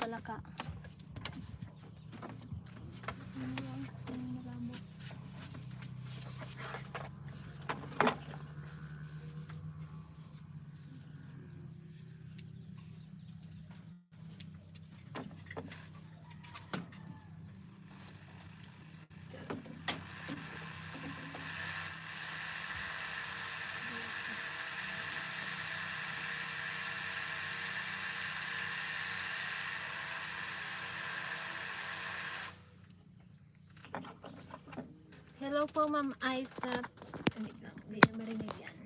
palaka. Hello po, Ma'am Aisa. Hindi na marinig yan.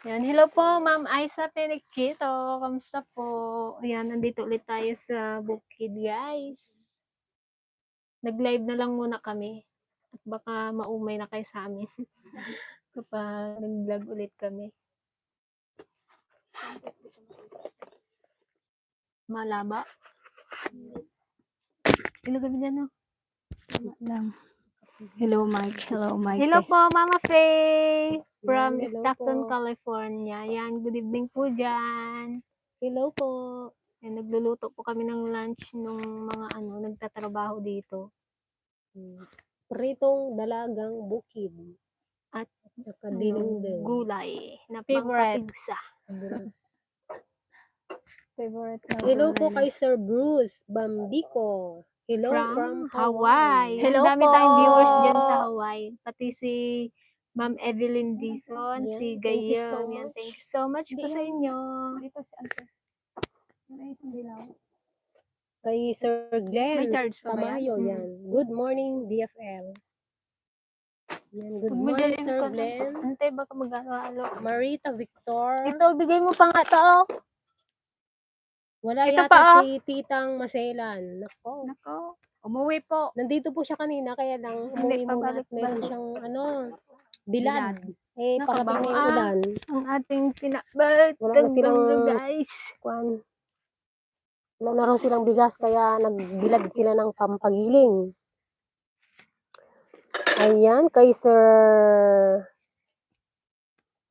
Yan, hello po, Ma'am Aisa Penikito. Kamusta po? Yan, nandito ulit tayo sa bukid, guys. Nag-live na lang muna kami. At baka maumay na kayo sa amin. Kapag nag-vlog ulit kami. Malaba. Hello, gabi dyan, no? Lang. Hello, Mike. Hello, Mike. Hello po, Mama Faye from Hello Stockton, po. California. Yan, good evening po dyan. Hello po. Yan, nagluluto po kami ng lunch nung mga nagtatrabaho dito. Pritong dalagang bukid. At saka dinengdeng. gulay na Favorite. pangpapigsa. Favorite. Hello po kay Sir Bruce Bambico. Hello From from Hawaii. Hello Ang dami po. tayong viewers dyan sa Hawaii. Pati si Ma'am Evelyn Dizon, Yeah, si thank you so Gayon. Yan, much. thank you so much po sa inyo. Dito si Ante. Kay Sir Glenn May charge pa ba Tamayo, yan? yan. Good morning, DFL. Yan, good Huwag mo morning, dyan Sir ko Glenn. Antay, baka mag-alo. Marita Victor. Ito, bigay mo pa nga to. Oh. Wala Ito yata pa, si Titang Maselan. Nako. Nako, umuwi po. Nandito po siya kanina, kaya lang Hindi, umuwi muna at meron pabalik-balik. siyang bilad. Eh, Nako, parating na bango, yung ulan. Ang ating tinabal. Wala na silang, Guys. wala na raw silang bigas, kaya nagbilad sila ng pampagiling. Ayan, kay Sir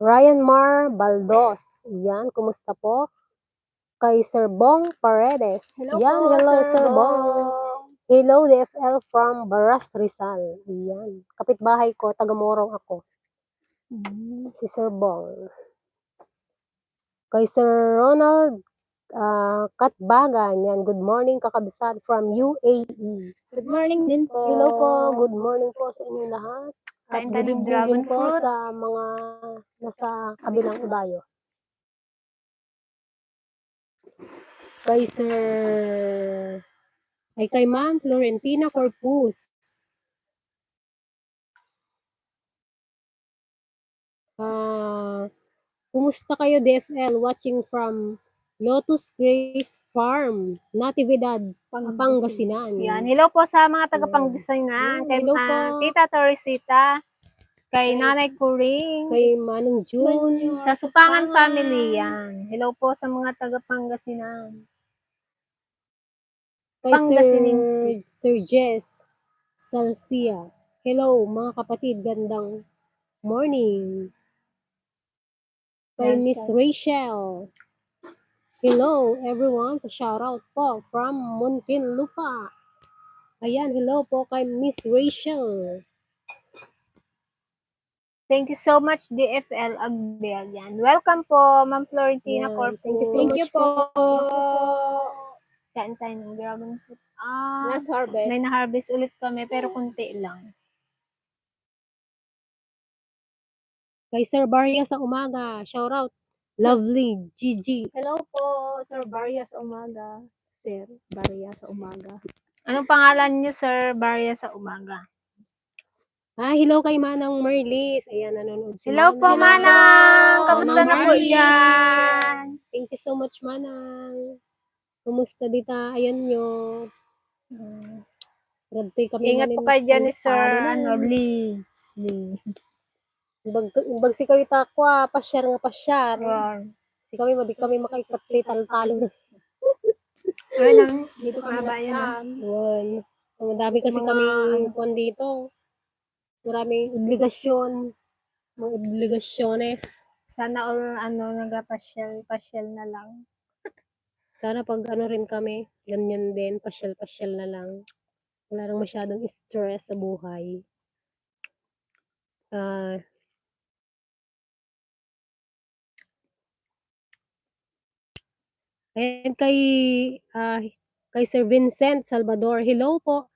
Ryan Mar Baldos. Ayan, kumusta po? Kay Sir Bong Paredes. Hello Yan, po, hello Sir Sir Bong. Hello DFL from Baras Rizal. Ayan, kapitbahay ko, taga-Morong ako. Si Sir Bong. Kay Sir Ronald Katbagan. Yan, good morning kakabisad from UAE. Good morning din po. Hello po, good morning po sa inyong lahat. At Kain good tayo ng evening dragon din po fruit. sa mga nasa kabilang ibayo. Kay Ma'am Florentina Corpus. Kumusta kayo DFL watching from Lotus Grace Farm, Natividad, Pangasinan. Yan. Hello po sa mga taga-Pangasinan. Kay Hello po. Tita Teresita. Kay Nanay Kuring. Kay Manong June. Sa Supangan Family yan. Hello po sa mga taga-Pangasinan. Kay Pangasinan. Sir Jess Sarcia. Hello mga kapatid, gandang morning. Kay Miss Rachel. Hello everyone, shout out po from Muntinlupa. Ayan, hello po kay Miss Rachel. Thank you so much, DFL Agbel. Yan. Welcome po, Ma'am Florentina Corpus. Thank you so much po. po. Kain tayo ng dragon fruit. Last harvest. May na-harvest ulit kami, pero kunti lang. Kay Sir Barya sa umaga, shout out. Lovely, Gigi. Hello po, Sir Barya sa umaga. Sir Barya sa umaga. Anong pangalan niyo, Sir Barya sa umaga? Hello kay Manang Merlis. Ayan, nanonood si Hello po, Manang! Kamusta Manang na po Merlis. yan? Thank you so much, Manang. Kumusta dita? Ayan nyo. Radtoy kami. Ingat po kayo dyan ni Sir Lee. Bag si kayo takwa, pasyar nga pasyar. Wow. Si kami, mabig kami makaikat talo-talo. Ayun, dito ka ba yan? Ang dami kasi kaming kung dito. Maraming obligasyon. Mga obligasyones. Sana all nagapasyal na lang. Sana pag ano rin kami, ganyan din, pasyal-pasyal na lang. Wala nang masyadong stress sa buhay. Ah, and kay Sir Vincent Salvador, hello po.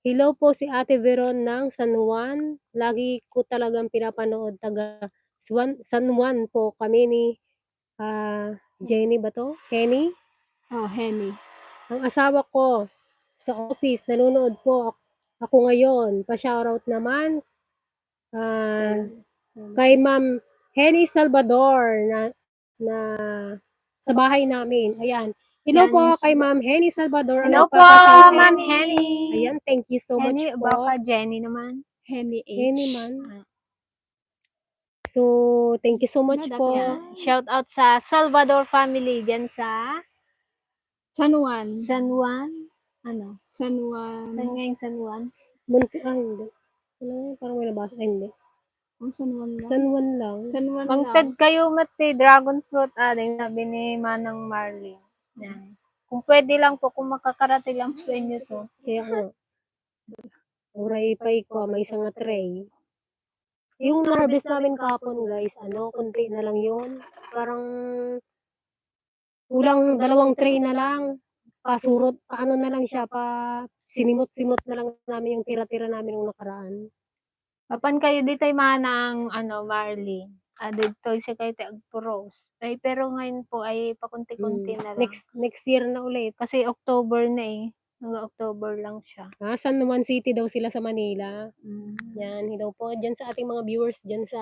Hello po si Ate Veron ng San Juan. Lagi ko talagang pinapanood, taga San Juan po kami ni Jenny ba to? Henny? Oh, Henny. Ang asawa ko sa office, nanonood po ako ngayon. Pa-shoutout naman kay Ma'am Henny Salvador na sa bahay namin. Ayan. Hello Yan. po kay Ma'am Henny Salvador. Hello po, nagpapa-shoutout. Ma'am Henny. Ayan, thank you so much Henny, po. baka Jenny naman. Henny H. Henny man. So, thank you so much po. Shout out sa Salvador family dyan sa San Juan. San Juan? Ano? San Juan. San nga yung San Juan? Hindi. Ano, parang may nabasa. Hindi. Oh, San Juan lang. San Juan lang. San Juan lang. Mangtad kayo mati, dragon fruit ading sabi ni Manang Marlene. Yan. Kung pwede lang po, kung makakarating lang sa inyo to. Kaya nga. Uray pa ko, may isang nga tray. Yung na-harvest namin kapon, guys, konti na lang yun. Parang kulang 2 tray na lang. Pasurot, paano na lang siya, sinimot-simot na lang namin yung tira-tira namin nung nakaraan. Papan kayo dito ay manang Marlene. Dito siya kayo agpuros. Ay, pero ngayon po ay pakunti-kunti na lang. Next year na ulit. Kasi October na eh. Hanggang October lang siya. San Juan City daw sila sa Manila. Yan, hello po dyan sa ating mga viewers dyan sa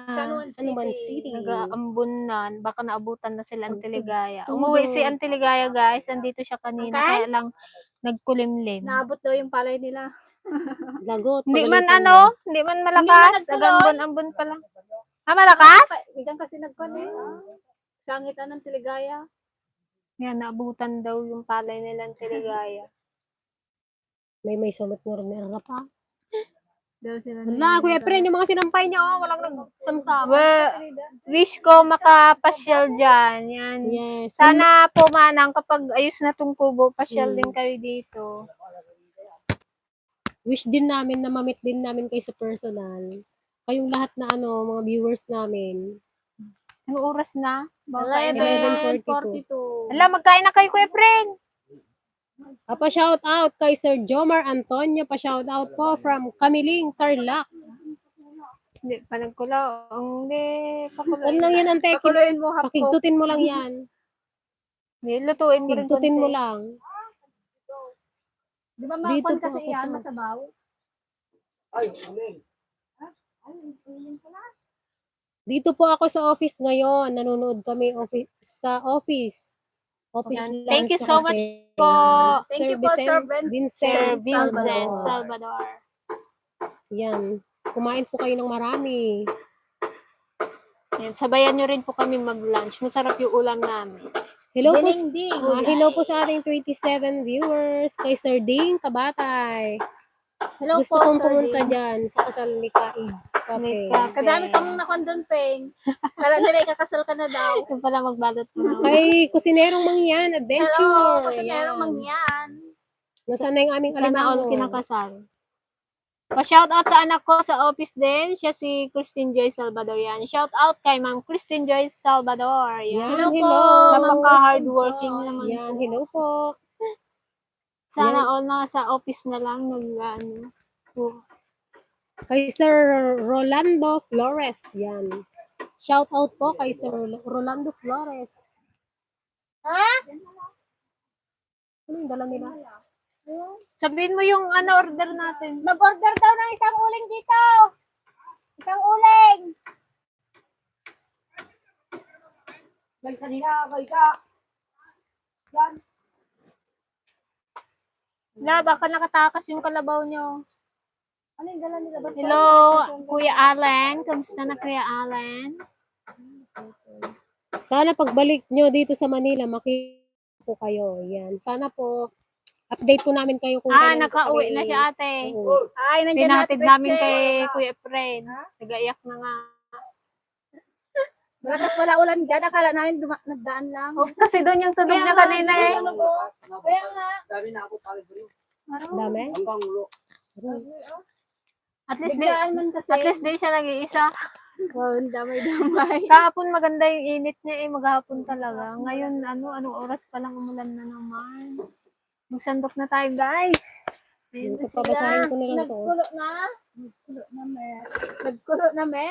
San Juan City. Nag-aambon na. Baka naabutan na sila Antiligaya. Umuwi si Antiligaya, guys. Andito siya kanina. Kaya lang nagkulimlim. Naabot daw yung palay nila. Lagot. Hindi man hindi man malakas. Nag-ambon-ambon pa lang. Malakas? Igan kasi nagkunin. Sangitan ng Tiligaya. Yan, naabutan daw yung palay nila ng Tiligaya. May sumat nga rin na pa. Daw sila. Wala, Kuya Pren, yung mga sinampay niya, walang nagsamsama. Well, wish ko makapasyal dyan. Yan. Yes. Sana po manang kapag ayos na tong kubo, pasyal din kayo dito. Wish din namin na mamit din namin kayo sa personal. Kayong lahat na mga viewers namin. Ano oras na? 11:42. Alam, magkain na kayo, Kuya Pren. Pa-shout out kay Sir Jomar Antonio. Pa-shout out po from Kamiling, Tarlac. Hindi, panagkulaw. Hindi, pakuloy. Ano lang yan, Ante? Pakuloyin mo hapko. Pakigtutin mo lang yan. Hindi, lutuin mo rin Pigtutin mo konti. lang. Di ba Dito makon po kasi ako yan, sa- masabaw? Dito po ako sa office ngayon. Nanonood kami sa office. Office Yan. lunch Thank you so kasi. much po, Thank you po, Sir Sir Vincent Salvador. Salvador. Yan. Kumain po kayo ng marami. Yan, sabayan nyo rin po kami mag-lunch. Masarap yung ulam namin. Hello po, Ding-ding. hello po sa ating 27 viewers. Kay Sir Ding Tabatay. Hello Gusto po, kong Sir pumunta Ding. dyan sa kasal ni Kaig Cafe. Kadami kang nakondon, Peng. Kala nila ikakasal ka na daw. Ito pala magbalot po na. Kay Kusinerong Mangyan Adventure. Hello, kasi Yan. merong mangyan. Nasaan na yung aming Sana all alimango? kinakasal. Pa-shout out sa anak ko sa office din. Siya si Christine Joy Salvador yan. Shout out kay Ma'am Christine Joy Salvador. Yan. Yan, hello. Napaka-hardworking naman. Yan, hello po. Sana all na sa office na lang nag-ano. Kay Sir Rolando Flores. Yan. Shout out po kay Sir Rolando Flores. Ha? Ano yung dala nila? Sabihin mo yung order natin. Mag-order daw ng isang uling dito. Isang uling. Balik ka nila, balik ka. Yan. La, baka nakatakas yung kalabaw nyo. Ano yung dala nila? Ba't Hello, Kuya Allen. Kamusta na, Kuya Allen? Sana pagbalik nyo dito sa Manila, makita po kayo. Yan. Sana po, update po namin kayo kung kailan po Nakauwi kami na si ate. uuwi. Ay, nandiyan Pinatid natin, namin Betche. kay Kuya Fred. Nagaiyak na nga. Malakas pala ulan dyan. Akala namin nagdaan lang. Oh, kasi doon yung tunog niya kanina eh. Kaya nga. Dami? At least Biglaan man kasi. At least di siya nag-iisa. Oh, damay-damay. Kahapon maganda yung init niya eh, maghapon talaga. Ngayon, anong oras pa lang umulan na naman. Magsandok na tayo, guys. Ayun na sila. Papasahin ko na lang to. Nagkulo na. Nagkulo na, me. Nagkulo na, me.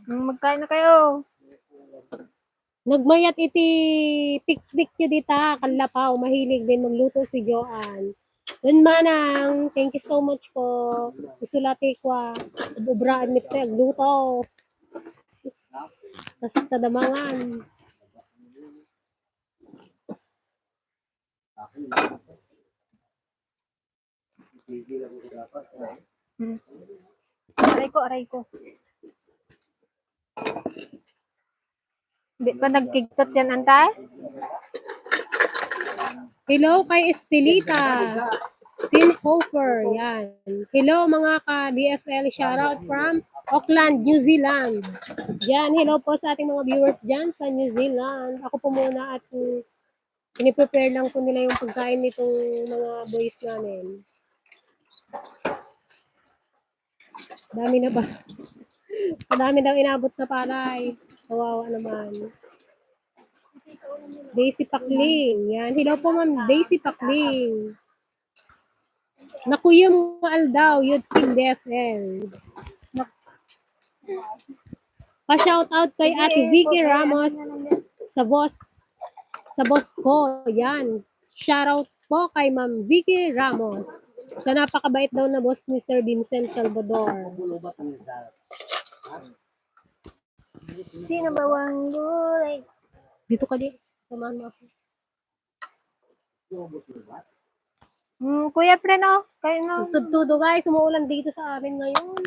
Magkain na kayo. Nagmayat iti piknik nyo dita, Kanlapaw. Mahilig din magluto si Joanne. Yun manang, thank you so much po. Isulati ko, bubraan ni Peg, luto. Tas tadamangan. Aray ko. Di pa nagkigtot yan, antay? Hello kay Estelita. Sinhofer, yan. Hello mga ka-DFL, shoutout from Auckland, New Zealand. Yan, hello po sa ating mga viewers dyan sa New Zealand. Ako po muna at piniprepare lang po nila yung pagkain nitong mga boys namin. Dami na ba? Madami daw inabot na palay. Kawawa naman. Daisy Pakling. Yan. Hello po ma'am. Daisy Pakling. Nakuya mo daw. Youth Team DFL. Pa-shout out kay Ate Vicky Ramos sa boss ko. Yan. Shoutout po kay Ma'am Vicky Ramos. Sa napakabait daw na boss ni Sir Vincent Salvador. Sino ba ang gulay? Dito ka di. Samahan mo ako. Kuya Preno, kayo na. Tudtudo guys, umuulan dito sa amin ngayon.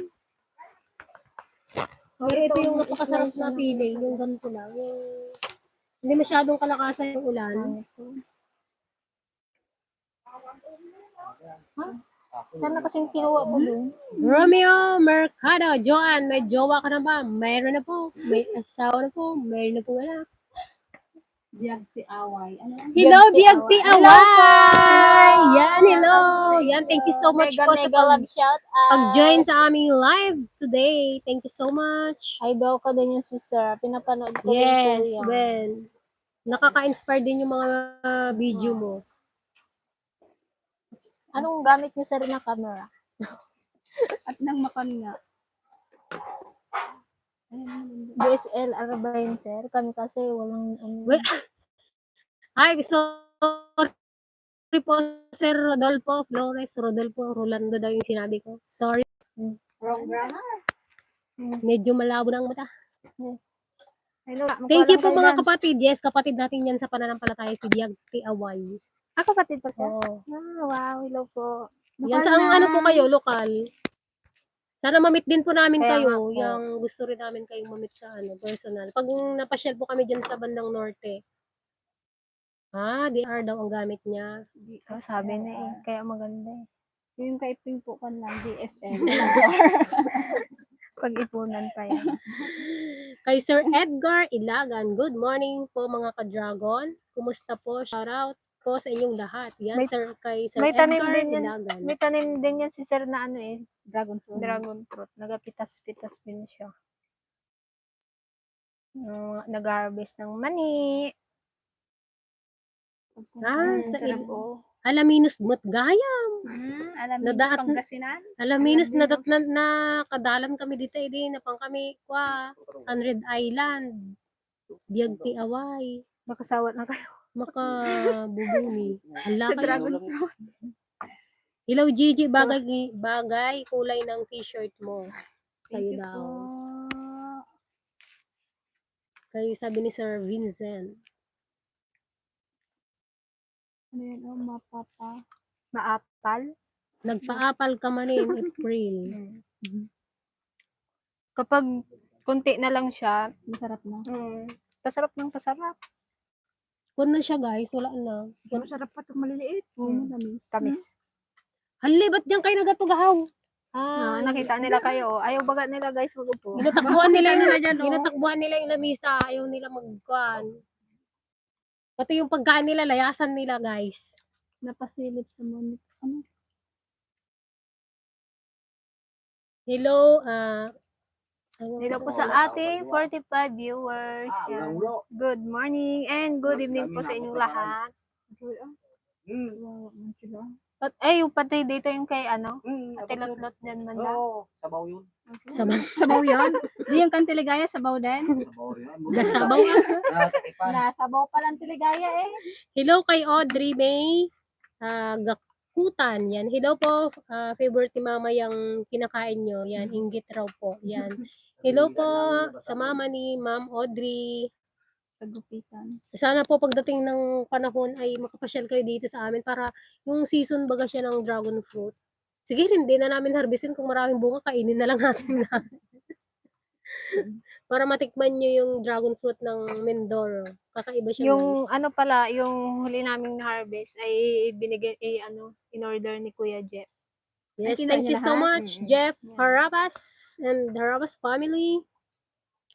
Pero ito yung napakasarap na feeling, yung ganito lang. Yung hindi masyadong kalakasan yung ulan. Sana kasing kinuha mo doon. Romeo Mercado, Joanne, may jowa ka na ba? Mayroon na po. May asawa na po. Mayroon na po anak. Diagti away. Ano yan? Hello, Biagti Away! Yan, hello! Yan, thank you so much po sa love shout out. pag-join sa aming live today. Thank you so much. Idol ko din yung si Sir. Pinapanood ko rin po Yes, yan. well, nakaka-inspire din yung mga video mo. Anong gamit niyo sir na camera? At nang makan nga. DSLR ba yun sir? Kami kasi walang ano. Well, hi, sorry po, Sir Rodolfo Flores, Rodolfo Rolando daw yung sinabi ko. Sorry, Programmer. medyo malabo ng mata. Hello, Thank you po mga kapatid. Yes, kapatid natin yan sa pananampalataya si Biagti Away. kapatid pa sir? Oo. Wow, hello po. Yan sa ano po kayo, lokal. Sana mamit din po namin Kaya nga kayo. po. Yung gusto rin namin kayong mamit sa personal. Pag napasyal po kami dyan sa bandang norte. DR daw ang gamit niya. Sabi na eh, kaya maganda eh. Yung kay Ping po kan lang, DSL. Pag-ipunan pa yan. Kay Sir Edgar Ilagan, good morning po mga ka-dragon. Kumusta po? Shoutout po sa inyong lahat. Yan, kay Sir may tanim Edgar din yan. Ilagan. May tanim din yan si sir na ano eh. Dragon fruit. Dragon fruit. Nagapitas-pitas din siya. Nag-harvest ng mani. Sa Alaminos Mutgayam. Alam Nadaat- mo, Pangasinan. Alaminos na kadalan kami dito na pang kami 100 Island. Biagti Away. Makasawat na kayo. Makabubumi. Hala Sa kayo. Dragon fruit. Hello Gigi, bagay kulay ng t-shirt mo. Sa'yo Thank you daw. po. Kayo sabi ni Sir Vincent. Ano yan, oh, mapapa. Maapal. Nagpa-apal ka man in April. Kapag konti na lang siya, Masarap na. pasarap ng pasarap. Kung na siya guys, wala na. Masarap pa itong maliliit. Oo, madami. Tamis. Hali, ba't diyan kayo nagatugahaw? Nakita nila kayo. Ayaw baga nila guys mag-upo. Ginatakbuhan nila yung, dyan, no? ginatakbuhan nila yung lamisa. Ayaw nila magkuhan. Pati yung pagkain nila, layasan nila, guys. Napasilip sa monit. Ano? Hello, Hello po sa ating 45 viewers. Yan. Good morning and good evening po sa inyong lahat. At ay, yung pati dito yung kay Ate Lotlot dyan banda. Sabaw yun. Sabaw yun? Di yung kan Tiligaya, sabaw din? Gasabaw. Nasabaw pa lang Tiligaya eh. Hello kay Audrey May Gakutan. Yan. Hello po, favorite ni Mama yung kinakain nyo. Yan, inggit raw po. Yan. Hello po sa mama ni Ma'am Audrey. Kagupitan. Sana po pagdating ng panahon ay makapasyal kayo dito sa amin para yung season baga siya ng dragon fruit. Sige, hindi na namin harvestin kung maraming bunga, kainin na lang natin na. Para matikman nyo yung dragon fruit ng Mindoro. Kakaiba siya, Yung guys. yung huli naming harvest ay binigay in order ni Kuya Jeff. Yes, Ay, thank you kinain so niya much, Jeff Harabas and Harabas family.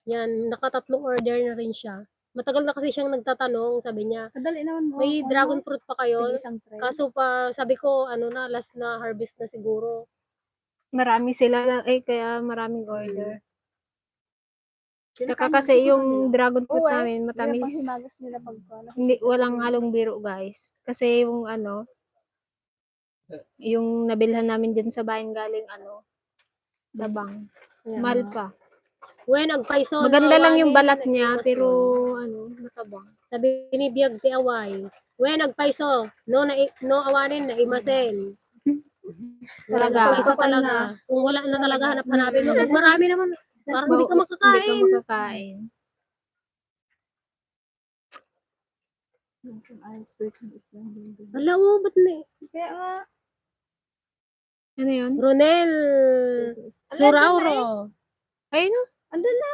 Yan, nakatatlong order na rin siya. Matagal na kasi siyang nagtatanong, sabi niya, Kadali naman mo. may dragon fruit pa kayo? Isang tray. Kaso pa, sabi ko, last na harvest na siguro. Marami sila kaya maraming order. Sila Saka kan- kasi yung dragon fruit Oo, namin Nila matamis. pang himagas nila pagkala. Hindi, walang halong biro guys. Kasi yung yung nabilhan namin dyan sa bayan galing Dabang. Yan. Mahal pa. When agpaiso, Maganda lang yung balat nawanin, niya, nagtiwas pero yun. matabang. Sabi ni Biag ti Away, when agpaiso, no awanin na imasen. Talaga. Agpaiso talaga. Kung wala na talaga hanap-hanapin mo, pag marami naman, parang hindi ka makakain. Hindi ka makakain. Hala, ba't na Kaya nga, Ano yun? Ronel Surauro. Ayun no? andun na.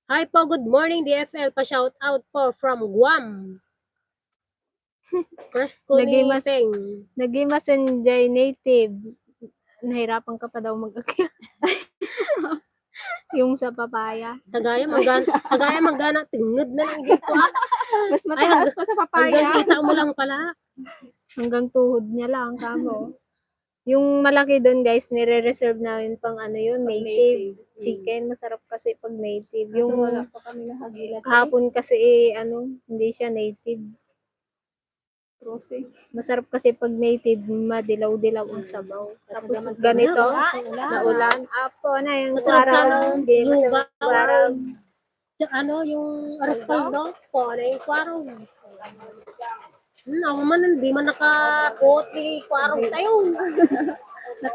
Hi po, good morning DFL. Pa-shout out po from Guam. First ko ni Nagimas. Peng. Nagimasan jay native. Nahirapan ka pa daw mag-akyat. Yung sa papaya. Tagaya manggana, tingod na lang dito. Mas mataas pa sa papaya. Hanggang kita mo lang pala. Hanggang tuhod niya lang kamo. Yung malaki doon guys, nire-reserve namin pang yun, native chicken. Masarap kasi pag native. Yung wala Yung pa kami nahagila. kahapon kasi hindi siya native. Masarap kasi pag native, madilaw-dilaw ang sabaw. Tapos ganito, naulan. Apo na yung Masarap sa araw. Hindi lugaw. araw. Yung Arascaldo po, na yung kwarong. Ako man, hindi man naka-puti kwarong tayo.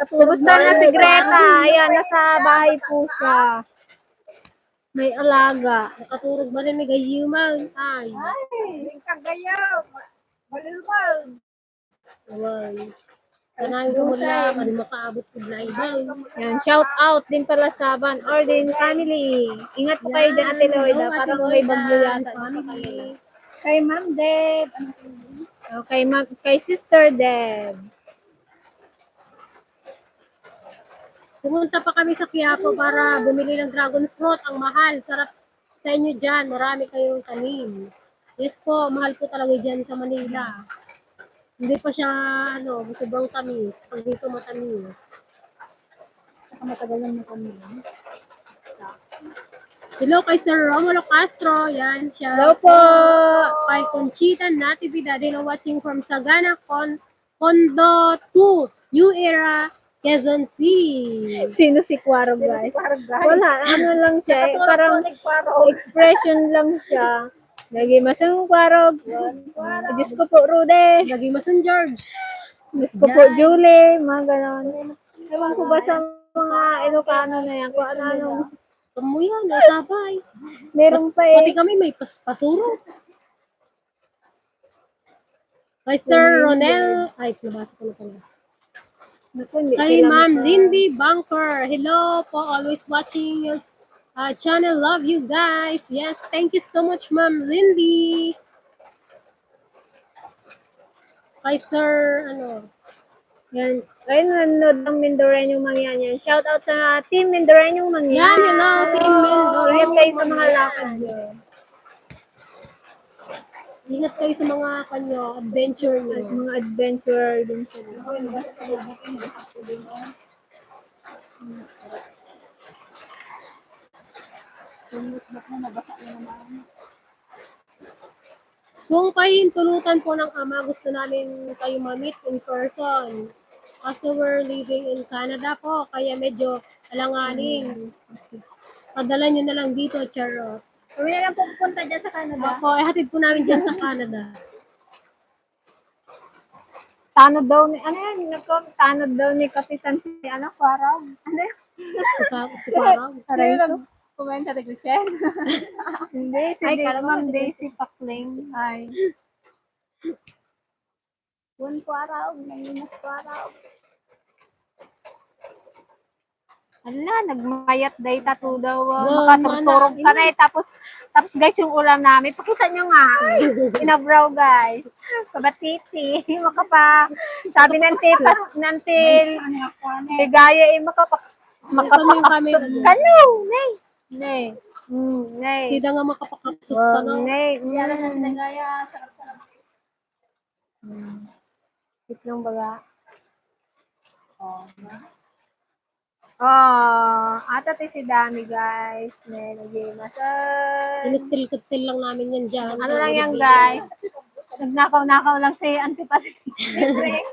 Kumusta na si Greta? Ayan, nasa bahay po siya. May alaga. Nakaturog ba rin ni Gayimag? Ay. Kagayaw. Malilwag. Away. Kanahin ko mula, kani makaabot ko na ibang. Yan, shout out din pala sa Van Orden family. Ingat po kayo dyan, Ate Loida. Parang may bagyo yata sa kanila. Kay Ma'am Deb. Okay, kay Sister Deb. Pumunta pa kami sa Quiapo para bumili ng dragon fruit. Ang mahal. Sarap sa inyo dyan. Marami kayong tanim. Yes po, mahal po talaga dyan sa Manila. Hindi pa siya, sobrang tamis. Pag dito matamis. Saka matagalan na kami. Hello kay Sir Romulo Castro. Yan siya. Hello po! Kay Conchita Natividad. Watching from Sagana, Condo 2, New Era, Quezon City. Sino si Quaro, guys? Wala, lang siya. Parang expression lang siya. Nagimasang Quaro. Diyos ko po, Rude. Nagimasan George. Diyos ko po, Julie. Mga ganon. Ewan ko ba sa mga Ilocano na yan? Kung ano. Kamuyan, nasabay. Meron pa Pati kami may pasuro. Kay Sir Ronel. Ay, nabasa ko na pala. Naku, hindi Kay sila Ma'am Lindy Bunker. Hello po, always watching your channel. Love you guys. Yes, thank you so much, Ma'am Lindy. Kay Sir, Yan. Ayun, nanonood ng Mindoreño Mangyan yan. Shout out sa Team Mindoreño Mangyan. Yan, hello, Team Mindoreño Ingat kayo sa mga Mangyan. lakad nyo. Ingat kayo sa mga adventure At niyo. mga adventurer din sila. Kung kayo tulutan po ng ama, gusto namin kayo ma-meet in person. Kasi we're living in Canada po, kaya medyo alanganin. Padala nyo na lang dito, charot. Kami na lang pupunta dyan sa Canada. Opo, ihatid po namin dyan sa Canada. Tanod daw ni, ano yan, tanod daw ni Kapitan si, Farag. Ano yan? Si Parang. Aray ko. Comment sa Tigrichen. Hindi, si Ay, kala ko Ma'am Daisy Pakling. Ay. Bun ko araw, nanginas ko araw. Ala, nagmayat day tattoo daw. Wow, Makaturturog ka na eh. Tapos guys, yung ulam namin, pakita nyo nga. Inabraw guys. Kabatiti. Makapa. Sabi ng tipas, Ligaya eh, makapakapsok ka no. Nay. Nay. Nay. Sida nga makapakapsok ka na. Nay. Yan na sinagaya, sarap-sarap. Itlong baga. Oh, ata si Dami guys. Nay, nag-imasal. Inutil-kutil lang namin yan dyan. Ano lang yan guys? Nagnakaw-nakaw lang si Antipas. Libre.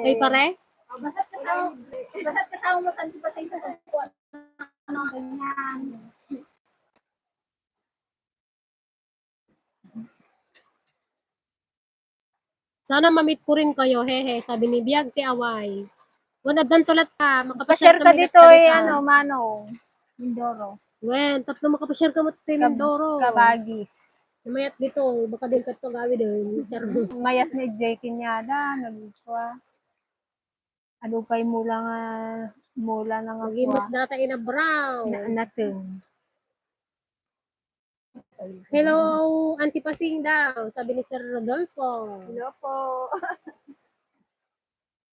Ay, pare? Basta't kasama mo tanti pa sa isang kuwan. Ano, ganyan. Sana ma-meet ko rin kayo, hehe. Sabi ni Biag ti Away. Wala dan tulat ka. Pa-share ka kami dito lahat eh, ka. Manong. Mindoro. Wen, tatlo makapashare ka mo ti Mindoro. Kabagis. Namayat dito, baka din ka ito gawi din. Charot. Mayat ni Jay Kinyada, nagkwa. Adupay mula na nga Magimas kwa. data in a brow. Natin. Hello, Auntie Pasing daw. Sabi ni Sir Rodolfo. Hello po.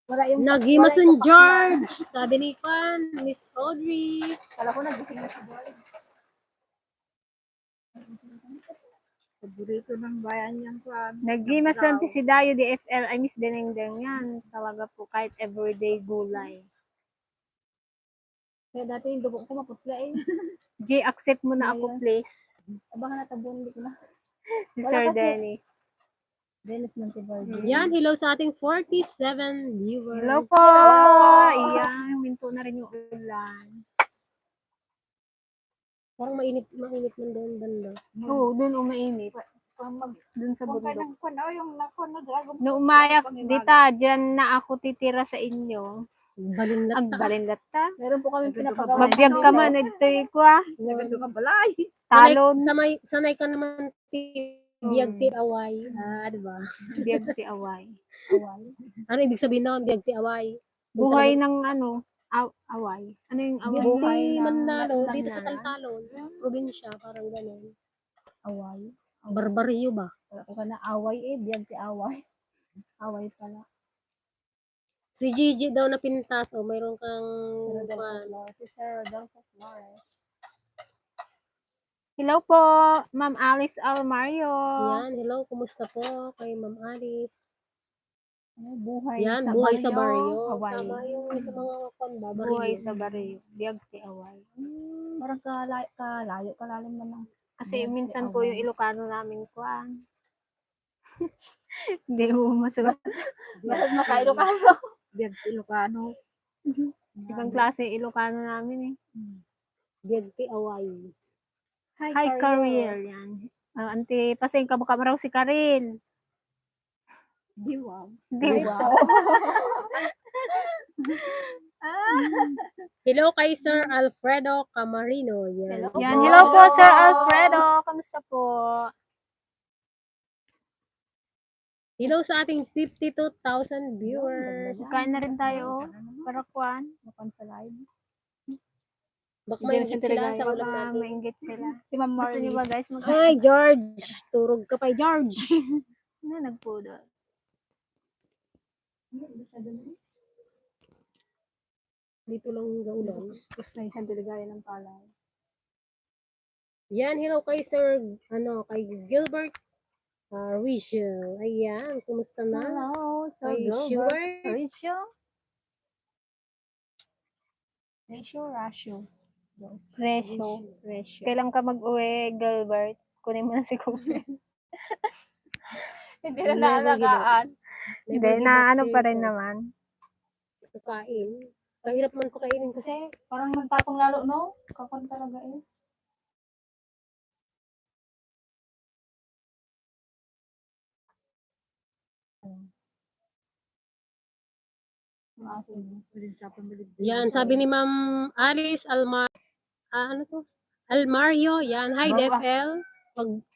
Wala yung Nagimasan George. Sabi ni Pan, Miss Audrey. Kala ko nagising na si Boy. Paborito ng bayan yan ko. Nagimasan si Dayo DFL. I miss Denengdeng yan. Talaga po kahit everyday gulay. Kaya dati yung dugo ko mapusla eh. Jay, accept mo na ako please. Abangan na tabon, hindi ko na. Si Wala Sir kasi. Dennis. Dennis ng si Boy. Yan, hello sa ating 47 viewers. Hello po! Iyan, minto na rin yung ulan. Parang mainit man doon banda. Oo, dun umainit. Dun sa Kung bundok. yung nakon na dragon. No umayak dita, dyan na ako titira sa inyo. Balinlat Ang ta. balindat ta. Meron po kami pinapagawa. Mabiyag ka man, ito ko ah. Nagando ka balay. Talon. Sanay ka naman biyag ti away. Di ba? Biyag ti away. Ano ibig sabihin na biyag ti away? Buhay ng ano, away. Ano yung away? Buhay ng Manalo, dito sa Landanan. Taltalon, probinsya, parang gano'n. Away. Barbariyo ba? Wala ko na away eh. Biyag si away. Away pala. Si Gigi daw na pintas, o mayroon kang Si Sir Rodolfo Flores. Hello po, Ma'am Alice Almario. Yan, hello, kumusta po kay Ma'am Alice? Buhay Yan, sa buhay baryo. sa baryo. Away. Tama yung sa mga kamba, Buhay baryo. sa baryo. Biyag ti away. Parang kalayo, kalalim naman. Kasi Biyag ti minsan po away. yung Ilocano namin kuan. Hindi mo masulat. Bakit makailokano? Biyag ti Ilocano. Ibang klase Ilocano namin eh. Biyag ti away. Hi, Karil. Yan. Auntie, pasing ka baka maraw si Karil. Diwaw. Di ba? Hello kay Sir Alfredo Camarino. Yan. Hello. Yan. Hello po, Sir Alfredo. Kamusta po? Hello sa ating 52,000 viewers. Kain na rin tayo. Para kuan. Makon sa live. Baka Hindi may na siya sila talaga. sa ulam Baka natin. mainggit sila. Si Ma'am Gusto niyo Marley. ba guys? Hi, George. Turog ka pa, George. Ano nagpudol? Dito lang gaulan. Gusto na isang delegaya ng palay. Yan, hello kay Sir, kay Gilbert Rizal. Ayan, kumusta na? Hello, Sir Kay Gilbert. Sugar. Presyo. Kailan ka mag-uwi, Gilbert? Kunin mo na si Kuya. Hindi Never na naalagaan. Hindi, na ano pa rin naman. Kakain. Kahirap man pakainin kasi. Parang magtapong lalo, no? Kakon talaga eh. Yan, sabi ni Ma'am Alice Almario, yan. Hi, DFL.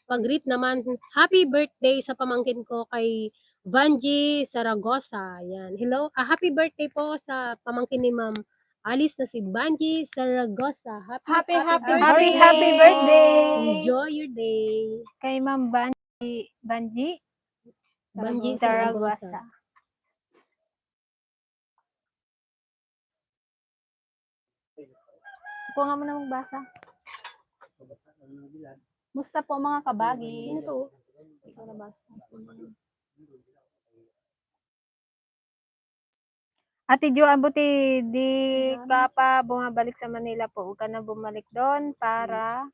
Pag-greet naman, happy birthday sa pamangkin ko kay Vanji Saragosa. Yan. Hello, happy birthday po sa pamangkin ni Ma'am Alice na si Vanji Saragosa. Happy birthday! Enjoy your day. Kay Ma'am Banji Vanji Saragosa. Ako nga muna magbasa. Musta po mga kabagi? Ito. Ikaw na basa. Ate Jo, abuti, di ka pa bumabalik sa Manila po. Huwag ka na bumalik doon para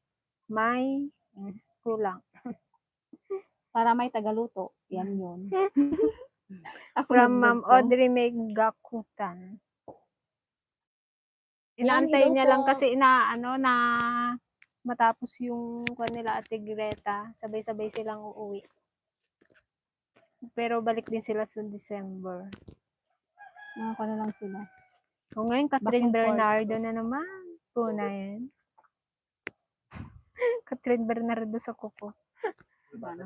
may kulang. Para may tagaluto. Yan yun. Ako From Ma'am nagluto. Audrey Megakutan. Inaantay Yan, niya hello lang po. kasi na matapos yung kanila Ate Greta. Sabay-sabay silang uuwi. Pero balik din sila sa December. Mga na lang sila. O ngayon, Catherine Back and forth. Bernardo na naman. Puna yan. Catherine Bernardo sa kuko.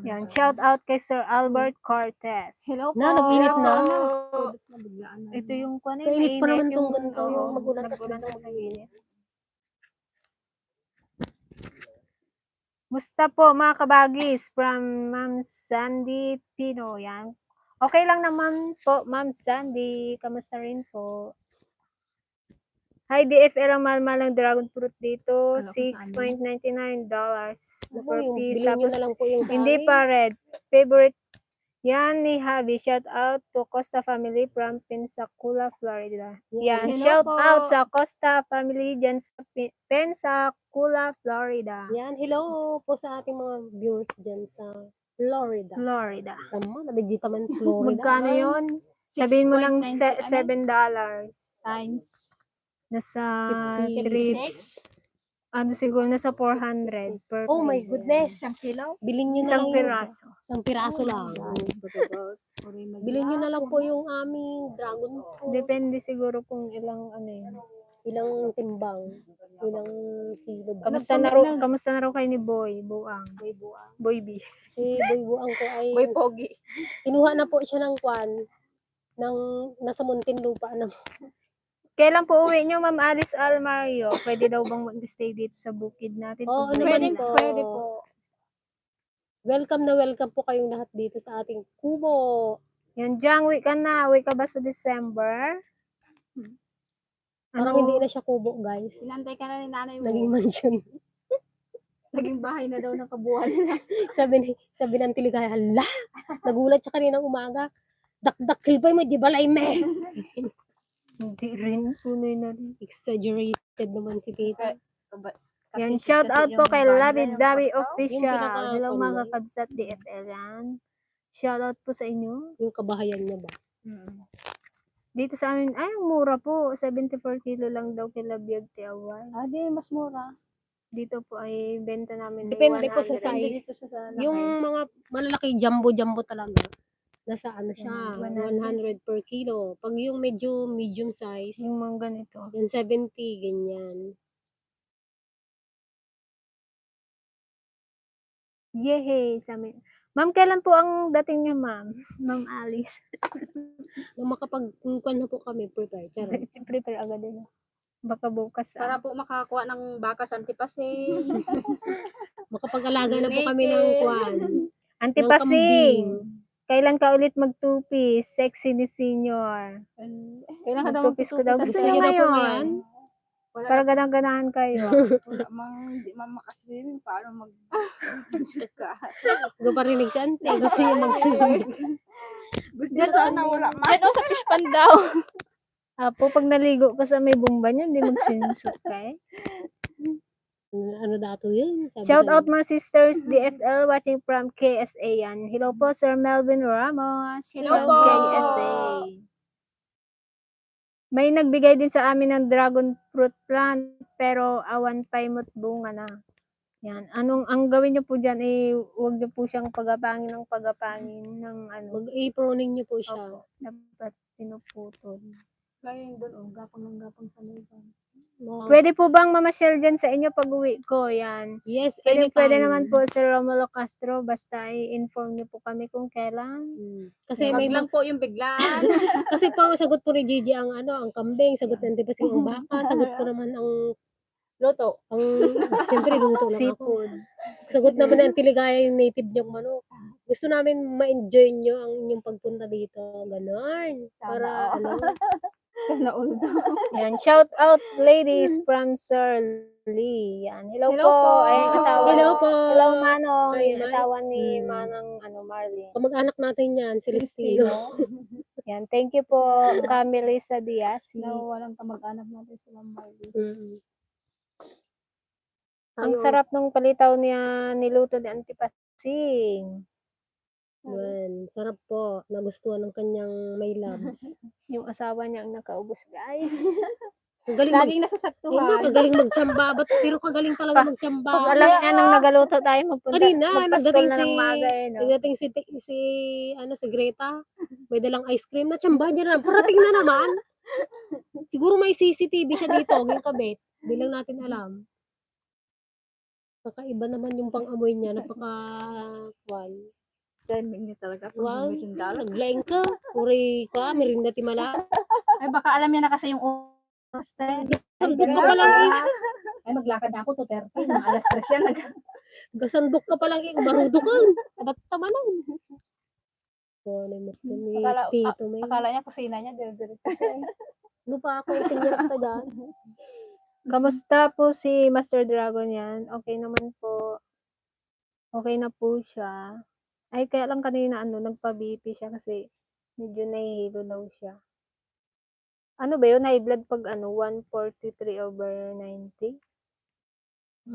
Yan. Shout out kay Sir Albert Cortez. Hello po. Nag-init na. Ito yung kanina. Kainit pa naman tong ganito, oo, yung magulan nagulan tas sa init. Musta po mga kabagis from Ma'am Sandy Pino. Yan. Okay lang naman po, Ma'am Sandy. Kamusta rin po? Hi, DFL ang mahal-mahal ng dragon fruit dito. $6.99. Na Ako, per yung piece. bilhin nyo Tapos, na lang po yung sa hindi amin. pa red. Favorite. Yan ni Javi. Shout out to Costa family from Pensacola, Florida. Yan. Hello Shout po. out sa Costa family dyan sa Pensacola, Florida. Yan, hello po sa ating mga viewers dyan sa Florida. Florida. Tama, nadigita man Florida. Magkano yun? Sabihin mo ng 6.90 $7. Times Nasa 56. trips. Ano siguro, nasa 400 per Oh my piece. goodness. isang kilo. Bilhin nyo na Isang lang piraso. Isang piraso lang. Bilhin nyo na lang po yung aming dragon fruit. Depende siguro kung ilang ano yun. Ilang timbang. Ilang kilo. Kamusta na raw kayo ni Boy Buang? Boy B. Si Boy Buang ko ay Boy Pogi. kinuha na po siya ng kwan ng nasa Muntinlupa na. Kailan po uwi nyo, Ma'am Alice Almario? Pwede daw bang mag-stay dito sa bukid natin? Oo, Pagbalik naman nila? po. Pwede po. Welcome po kayong lahat dito sa ating kubo. Yan, Jang, uwi ka na. Uwi ka ba sa December? Parang hindi na siya kubo, guys. Sinantay ka na ni nanay mo. Naging mansion. Naging bahay na daw ng kabuuan. sabi ng tiligay, hala, nagulat siya kaninang umaga. Dakdakil pa mo, di balay me. Hindi rin. Tunay na rin. Exaggerated naman si tita. Yan, shout out po kay Labi Dabi Yung Official. pinaka- Hello ano, mga kabsat DFL yan. Shout out po sa inyo. Yung kabahayan niya ba? Dito sa amin, ay, ang mura po. 74 kilo lang daw kila Biag Tiaway. Di mas mura. Dito po ay benta namin ay Depende po 100. sa size. Dito sa Yung mga malalaki, jumbo talaga. Nasa ano siya, 100. 100 per kilo. Pag yung medyo medium size, Yung mga ganito. yung 70, ganyan. Yehey! Sa amin. Ma'am, kailan po ang dating niyo, ma'am? Ma'am Alice. Nung makapag-kuhan na po kami, prepare. Charot. Prepare agad din. Baka bukas. Para po makakuha ng baka sa Antipasig. Makapag-alaga na po kami ng kuhan. Antipasig. Kailan ka ulit mag-two-piece? Sexy ni senior. Kailan ka daw Mag-two-piece ko daw. magtutupis? Gusto Gusto niyo niyo daw po ngayon? Wala Para na, ganang-ganahan kayo. wala mang, hindi man makaswimming. Paano mag ka? Go parinig si ante. Gusto niya mag-swimming. Gusto niya sana wala man. Ano sa fish pan daw? Apo, pag naligo ka sa may bumba niyo, hindi mag-swimsuit ka eh. Ano dato yun? Sabi Shout ko, out mga sisters DFL watching from KSA yan. Hello po Sir Melvin Ramos. Hello from po. KSA. May nagbigay din sa amin ng dragon fruit plant pero awan pa imot bunga na. Yan. Ang gawin niyo po diyan eh huwag niyo po siyang pagapangin ng mag-aproning niyo po siya. Opo, dapat pinuputol. Kaya doon, gapang ng gapang sa looban. Pwede po bang mamasyal dyan sa inyo pag-uwi ko? Yan. Yes, Pwede anytime. naman po Sir Romulo Castro, basta i-inform niyo po kami kung kailan. Kasi Wag may lang po yung biglaan. kasi po sagot po ni Gigi ang ang kambing, sagot ni Auntie Pasing ang baka, sagot ko naman ang Luto. siyempre luto lang ako. Seafood. Sagot naman ni Auntie Ligaya yung native niyang manok. Gusto namin ma-enjoy niyo ang inyong pagpunta dito. Ganon. Para Sana all daw. Yan. Shout out ladies from Sir Lee. Yan. Hello, Hello po. Ay, ang asawa. Hello po. Hello, Manong. Hi, Yung Manong. asawa ni Hmm. Manang Marlene. Kamag-anak natin yan, Celestino. Yan. Thank you po, Camilisa Diaz. No, walang kamag-anak natin sila Marley. Ang sarap ng palitaw niya niluto ni Auntie Pasing. Man, sarap po. Nagustuhan ng kanyang may loves. Yung asawa niya ang nakaubos, guys. Ang galing Laging Hindi, nasasaktuhan. kagaling magtsamba. Pero kagaling talaga magtsamba. Pag alam niya nang nagaluto tayo, Kanina, magpastol nagdating na ng maaga eh, no? nagdating si Greta. May dalang ice cream na tsamba niya na. Parating na naman. Siguro may CCTV siya dito. Yung kabit. Di lang natin alam. Kakaiba naman yung pang-amoy niya. Napaka-wal. Timing niya talaga. Wow. Wow. Naglaing ka. Uri ka. Merinda timala. Ay, baka alam niya na kasi yung oras tayo. Sandok ka pa lang eh. Ay, maglakad na ako to 30. Mga alas 3 yan. Gasandok ka pa lang eh. Marudo ka. Kadat ka manan. So, namat ko ni Tito May. Akala niya kusina niya. Dire-diretso siya. Ano pa ako itinirap pa dyan? Kamusta po si Master Dragon yan? Okay naman po. Okay na po siya. Ay, kaya lang kanina nagpa-BP siya kasi medyo nahihilo daw siya. Ano ba yun? High blood pag 143/90?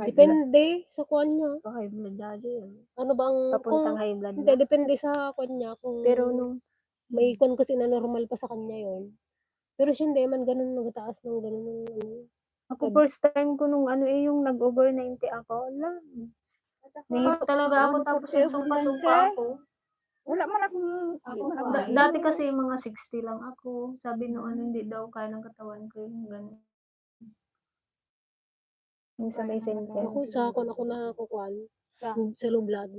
Depende sa kwan niya. High blood dati yun. Ano bang, Papuntang high blood hindi, na. depende sa kwan niya. Kung Pero nung may kwan kasi na normal pa sa kanya yon. Pero siya hindi man ganun magtaas ng ganun. ako first time ko nung yung nag-over 90 ako. Wala. Nahihilo talaga ako tapos yung sumpa-sumpa ako. Wala man akong... Dati kasi mga 60 lang ako. Sabi noon hindi daw kaya ng katawan ko yung gano'n. Yung sa may center. Ako sa kwan ako nakakukwan. Sa low blood.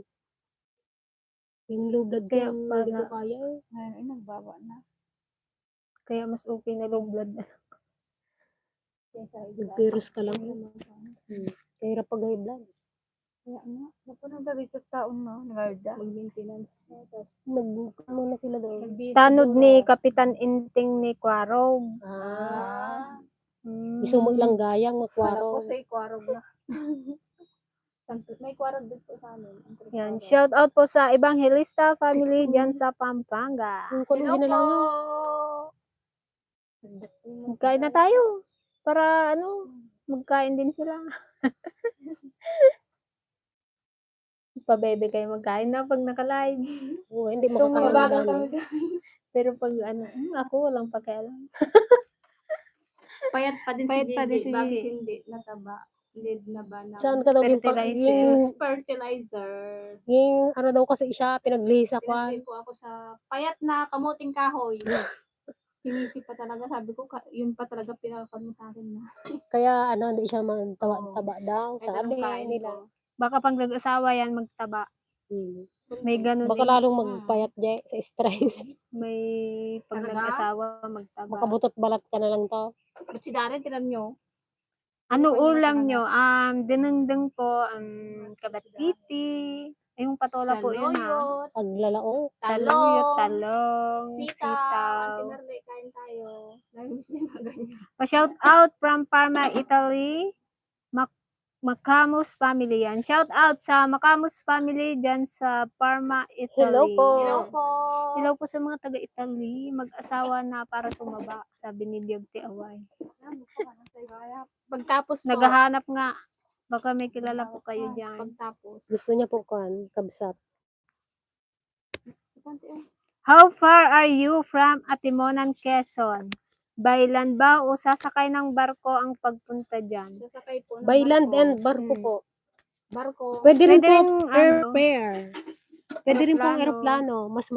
Yung low blood Kaya ko, para- hindi ko kaya eh. Ay, nagbaba na. Kaya mas okay na low blood. Nag-virus ka lang. Kaya hirap pag high blood. Kaya nga. Napo nang dito taon na. Nagayda. Mag-maintenance. Tapos ano na sila doon. Tanod ni Kapitan Inting ni Quarog. Gusto maglanggayang, Kala ko makwaro. sa ikwarog na. May kwarog dito sa amin. Yan. Shout out po sa Evangelista family dyan sa Pampanga. Yung kwan na lang yun. Magkain na tayo. Para magkain din sila. Pabebe kayo magkain na pag naka-live. Oo, hindi Itong mga makakaya bago na kami. Pero pag ako walang pakialam. Payat pa din Payat si pa din Gigi. si Bakit Gigi. hindi nataba? Lead na ba na? Saan ka daw Fertilizer. Fertilizer. yung ano daw kasi siya, pinaglisa kwan. Pinagay po ako sa payat na kamuting kahoy. Sinisip pa talaga. Sabi ko, yun pa talaga pinakakan mo sa akin na. Kaya hindi siya magtaba daw. Ito Sabi nung kain nila. ko. Baka pag nag-asawa yan magtaba. May ganun Baka eh. lalong magpayat dyan sa stress. May pag Talaga? nag-asawa magtaba. Makabutot balat ka na lang to. Ba't si Darren, tinan nyo? Ano pa niya ulam talaga? nyo? Dinundong po, kabatiti, Yung patola po yun ha. saluyot, Paglalaong. Saluyot, talong, talong, sitaw. sitaw. Ate Merle, kain tayo. Namiss niya mga ganyan. Pa-shout out from Parma, Italy. Makamus family yan. Shout out sa Makamus family dyan sa Parma, Italy. Hello po. Hello po. Hello po sa mga taga-Italy. Mag-asawa na para tumaba, sabi ni Biagti Away. Pagtapos po. Naghahanap nga. Baka may kilala po kayo dyan. Pagtapos. Gusto niya po kabsat. How far are you from Atimonan, Quezon? By land ba o sasakay ng barko ang pagpunta dyan? Sasakay po ng By land barko. and barko po. Barko. Pwede rin Pwede po rin, airfare. Pwede rin pong Aeroplano. aeroplano. Mas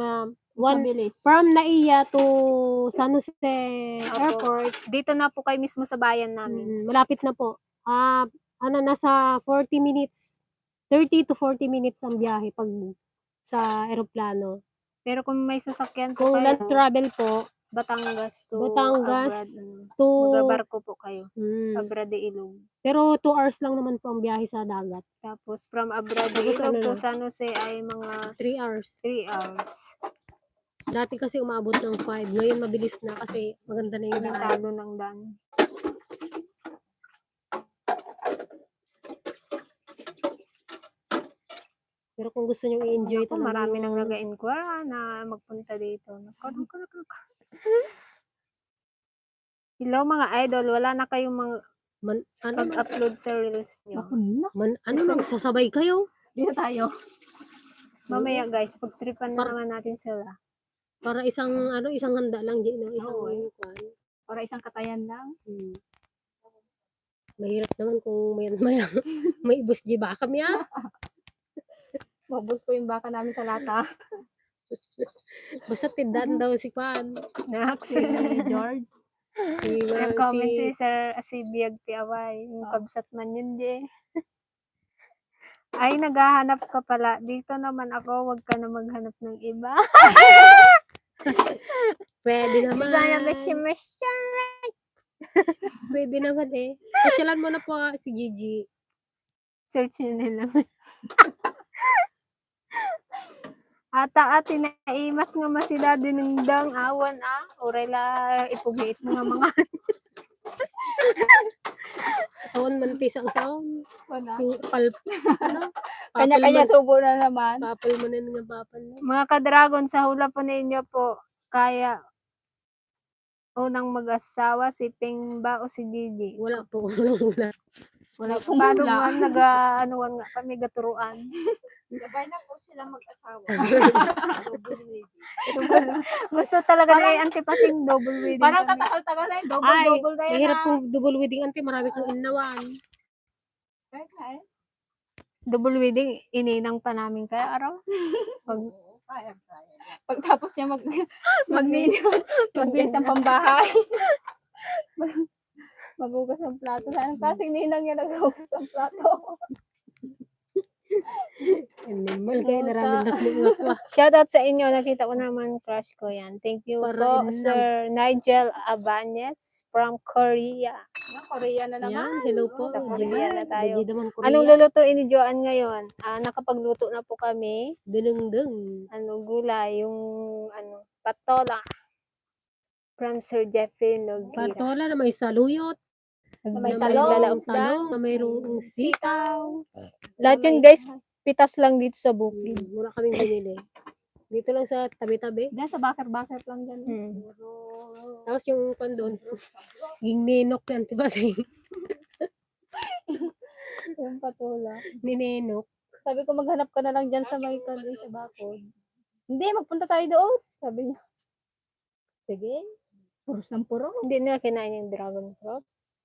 Mabilis. from Naiya to San Jose Opo. Airport. Dito na po kayo mismo sa bayan namin. Malapit na po. Nasa 40 minutes. 30 to 40 minutes ang biyahe pag sa aeroplano. Pero kung may sasakyan po Kung kayo, land travel po, Batangas to Batangas abroad, to magabarko po kayo. Mm. Abroad de Ilog. Pero 2 hours lang naman po ang biyahe sa dagat. Tapos from abroad de Tapos Ilog ano to na? San Jose ay mga 3 hours. 3 hours. Dati kasi umabot ng 5. Ngayon mabilis na kasi maganda na yung daan. Simentado ng daan. Pero kung gusto nyo i-enjoy Ako, talaga marami yung- nang nag-inquire na magpunta dito. Hello mga idol, wala na kayong mga pag-upload sa reels nyo. magsasabay kayo? Dito tayo. Mamaya guys, pagtripan na naman natin sila. Para isang handa lang din, no? Isang Oo, eh. kwan. Para isang katayan lang. Mahirap naman kung may ibus di ba kami Mabus ko yung baka namin sa lata. Basta tindahan daw si Kwan. Next. Si George. Nag-comment si Sir Biag Tiaway. Yung kabsat man yun, di. Ay, naghahanap ka pala. Dito naman ako, wag ka na maghanap ng iba. Pwede naman. Sana na si Mr. Pwede naman eh. Pasyalan mo na po si Gigi. Search nyo nila. Ata ati na imas nga masila dinengdang awan orela ipugiit mo nga mga Awan man pisang saon. Wala. Kanya-kanya subo na naman. papal mo na nga papal. mga ka-dragon sa hula po ninyo po. Kaya unang mag-asawa si Ping ba o si Gigi? Wala po. Wala. Wala po. Wala. Paano man nag-anuan nga kami gaturuan. Sabay na po sila mag-asawa. Gusto talaga ni Auntie Pasing double wedding Parang kami. katagal-tagal na yun. Ay, Double-double na yan. mahirap kung double wedding ante. Marami kang inawan. Kahit na eh. Double wedding, ininang pa namin kaya araw. Pagtapos niya maglinis ng pambahay. Magugas ng plato. Saan kasing ninang niya naghugas ng plato? Animal kaya naraming nakmulak ko. Shoutout sa inyo. Nakita ko naman crush ko yan. Thank you Para po, inang. Sir Nigel Abanez from Korea. Yung Korea na naman. Yan, hello po. Sa Korea na tayo. Gigi naman Korea. Anong lulutuin ni Joanne ngayon? Nakapagluto na po kami. Dunung-dung. Gulay, yung patola. From Sir Jeffrey Noguera. Patola na may saluyot. Na may na talong. talong, na mayroong sitaw. Lahat yun guys, pitas lang dito sa bukid. Wala kaming binili. Dito lang sa tabi-tabi. Diyan sa bakar-bakar lang dyan. Tapos yung kondon, yung ninok yan, diba si Yung patola. ninenok. Sabi ko maghanap ka na lang dyan sa may kanil sa bakod. Hindi, magpunta tayo doon. Sabi niya. Sige. Puros ng puro. Hindi nila kinain yung dragon fruit.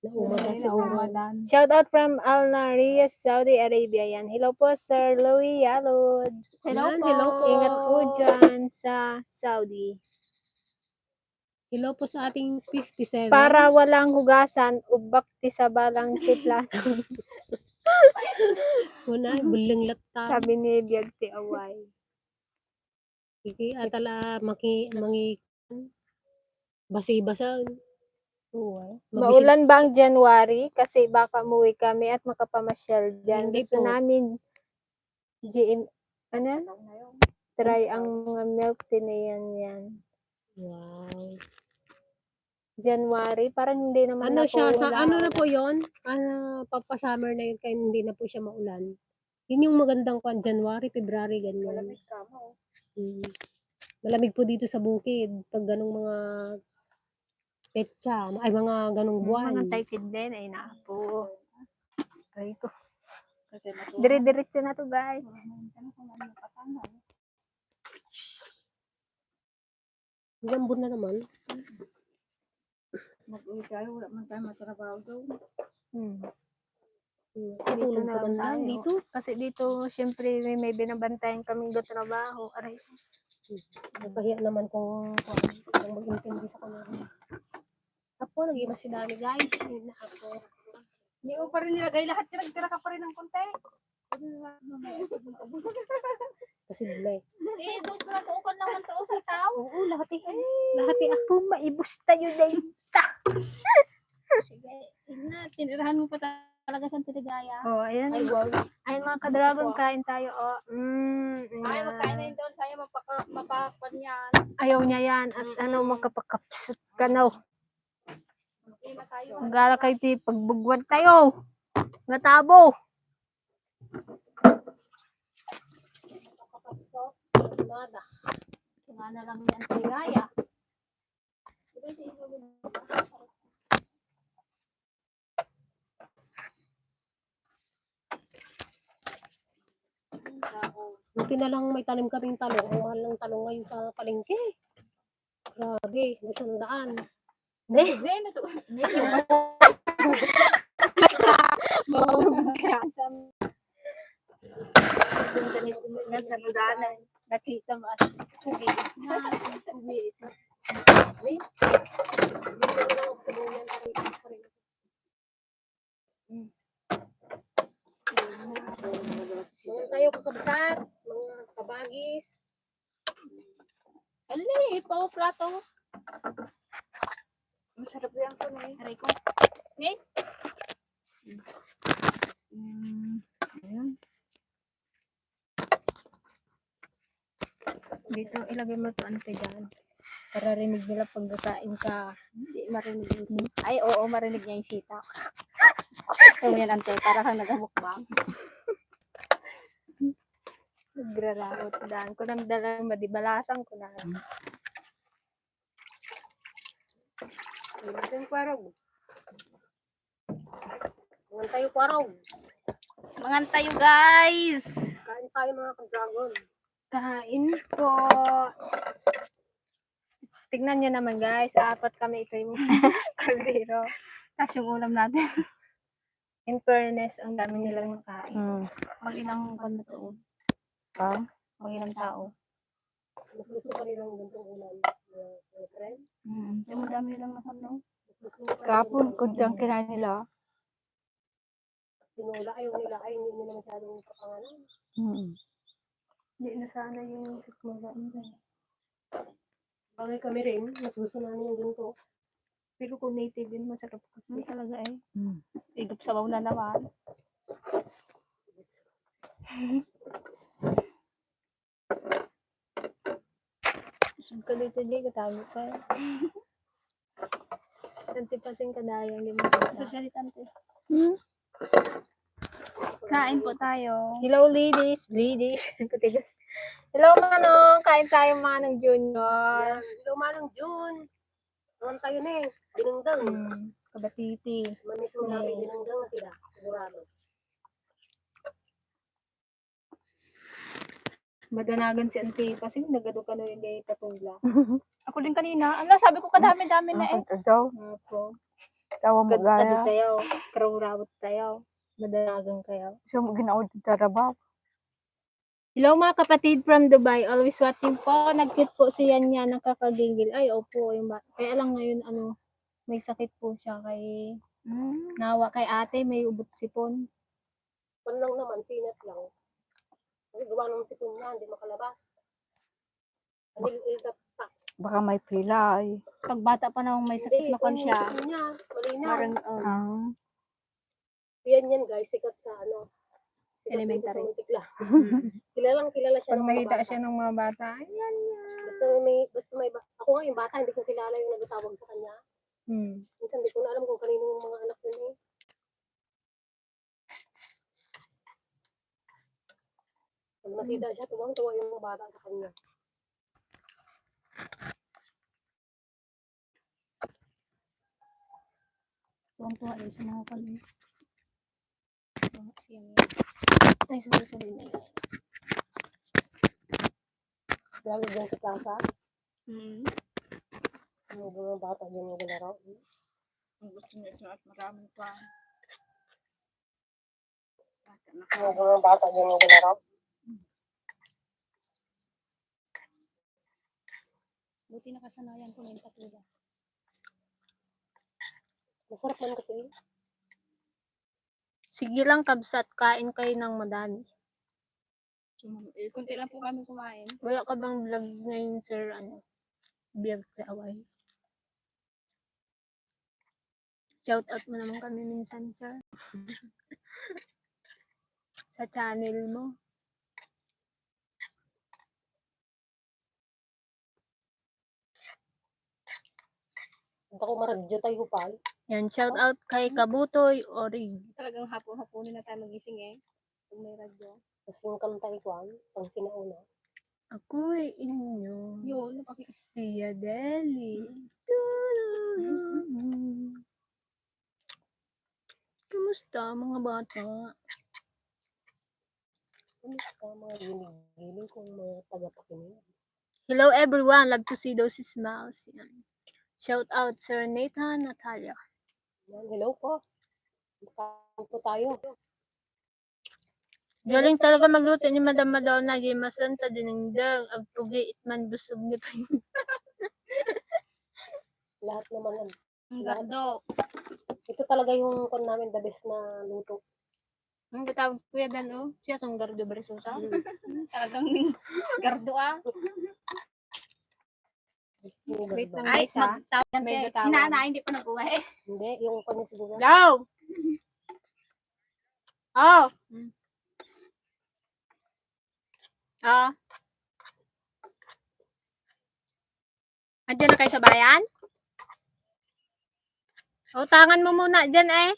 Naumadan. Shout out from Al Nariya, Saudi Arabia yan. Hello po, Sir Louie Yalod. Hello Yan, po. hello po. Ingat po dyan sa Saudi. Hello po sa ating 57. Para walang hugasan, ubak ti sa balang ti plato. Una, bulang latta. Sabi ni Biag ti Away. Kiki atala mangi basi-basa. Maulan ba ang January? Kasi baka umuwi kami at makapamasyal dyan. Hindi Gusto po. namin Ano yan? Try ang mga milk tea na yan. Wow. January, parang hindi naman Ano na po siya, sa ano na naulan. po yon? Papasummer na yun kaya hindi na po siya maulan. Yun yung magandang kwan, January, February, ganyan. Malamig ka mo. Malamig po dito sa bukid. Pag ganong mga petsa, ay mga ganong Yung buwan. mga taikid din ay naapo. Try ko. Kasi natuwa. Dire-diretso na to guys. Lambot na naman. Mag-uwi tayo, wala man tayo matrabaho daw. Tutulog na ka man lang lang tayo. dito. Kasi dito, syempre, may binabantayan kaming trabaho. Aray. Nagpahiya naman kung mag-intindi sa kanila. Ako, nag-iba si Dani guys. Yun na ako. Hindi mo pa rin nilagay lahat. Tira ka pa rin ng konti. Kasi bilay. Eh, doon ko natuukan lang ng tao sa tao. Oo, lahat eh. Lahat eh. Ako, maibos tayo na yun. Sige, na, tinirahan mo pa talaga sa tiligaya. Oh, ayan. Ay, wow. Ayun mga ka-dragon, kain tayo. Oh. Ay, Ayan. magkain na yun doon. Sa'yo, mapakpan yan. Ayaw niya yan. At ano, magkapakapsut ka na. Okay na tayo. Magala kayo ti pagbugwad tayo. Natabo. Nada. Nga na lang yan tiligaya. Buti na lang may tanim kaming talong. Ang mahal ng talong ngayon sa palengke. Grabe, 100. Hindi, Nasa budanan. Nakita mo at uwi. Mga tayo kakabsat, mga kabagis. ali, pa plato. Masarap yan po na Aray ko. Okay? Ayan. Dito, ilagay mo ito ante dyan. Para rinig nila pag kakain ka. Hindi marinig yung sita. Ay, oo, marinig niya yung sita. So, yan ante, para kang nagamukbang. Nagrarawot daan ko nang dalang madibalasan ko na. Mga tayo kwaraw. Mga tayo kwaraw. Mangan tayo, guys! Kain tayo mga ka-dragon. Kain po. Tignan nyo naman guys, 4 kami ito yung kaldero. Tapos yung ulam natin. In fairness, ang dami nilang nakain. Mag-ilang kan na to. Mag-ilang tao. Mas gusto pa rin ang gantong ulam. Mga friend. Yung madami lang naman, no? Kapon, kudyang kinain nila. Tinula, ayaw nila. Ay, hindi nila masyadong kapangalan. Hindi na sana yung hikmagaan dahil. Bagay kami rin. Mas gusto namin yung ganito. Pero kung native yun, masarap kasi. Talaga eh. Igop sabaw na naman. Busog ka dito, di katago ka. Antipasing kadayang, di mo kita. Sasalitante. Kain po tayo. Hello ladies, ladies. Katigas. Hello Manong, kain tayo Manong Junior. Hello, Manong June. Naman tayo na eh. Binungdang. Kabatiti. Manis mo namin binungdang na sila. Sigurado. Madanagan si Auntie kasi nagado ka na hindi patungla. Ako din kanina. Ala, sabi ko kadami-dami na eh. Apo. Tawa Gado tayo. Karawrawot tayo. Madanagan kayo. So, ginawa din trabaho. Hello mga kapatid from Dubai. Always watching po. Nag-cute po si Yanya ng kakagigil. Ay, opo. Kaya lang ngayon, may sakit po siya kay nawa kay ate. May ubot sipon. Pan lang naman, sinat lang. Kasi gawa ng sipon niya, hindi makalabas. Ang ilitatak. Baka may pila ay. Pag bata pa namang may sakit na kon siya. Sipon niya, malinaw. Parang, Yan guys, sikat sa ano. Elementary. Pumuntik lang. Mm. Kilala siya Pag ng mga nakita bata. siya ng mga bata, ayan yan. Basta may, ako nga yung bata, hindi ko kilala yung nagtawag sa kanya. Minsan hindi ko na alam kung kanino yung mga anak yun eh. Pag nakita siya, tuwang-tuwa yung mga bata sa kanya. Tuwang-tuwa din sa mga kami. Ay, sorry na. Lalo dyan sa plaza, Mm. yung mga bata dyan yung ginaraw. Ang gusto niya at maraming pa. Yung mga bata dyan yung ginaraw. Buti nakasanayan ko na yung patula. Masarap man kasi. Sige lang, kabsat, kain kayo ng madami. Kunti lang po kami kumain. Wala ka bang vlog ngayon, sir? Vlog sa away. Shout out mo naman kami minsan, sir. Sa channel mo. Hindi ako maradyo tayo pal. Yan, shout out kay Kabutoy Orig. Talagang hapon-hapunin na tayo magising eh. Kung may radyo. Tapos yung kantay ko, pang sinauna. Ako'y inyo. Yun. Tia Deli. Kumusta mga bata? Kamusta mga giling-giling kong mga tagapakinig? Hello everyone, love to see those smiles. Yan. Shout out Sir Nathan Natalia. Yan, hello po. Kain po tayo. Galing talaga magluto ni Madam Madonna, Gimasanta dinengdeng, agpugi itman busog ni pa. Lahat naman. Ang gardo. Ito talaga yung kon namin the best na luto. Ang katawag kuya Dan, oh. Siya tong gardo bresusa. Talagang gardo ah. Wait lang Ay, guys ha. magtawag May si gatawan. Nana, hindi pa nag-uwi. Hindi, yung kanya siguro. Go! Oh! Ah. Andiyan na kayo sa bayan? Utangan mo muna dyan eh.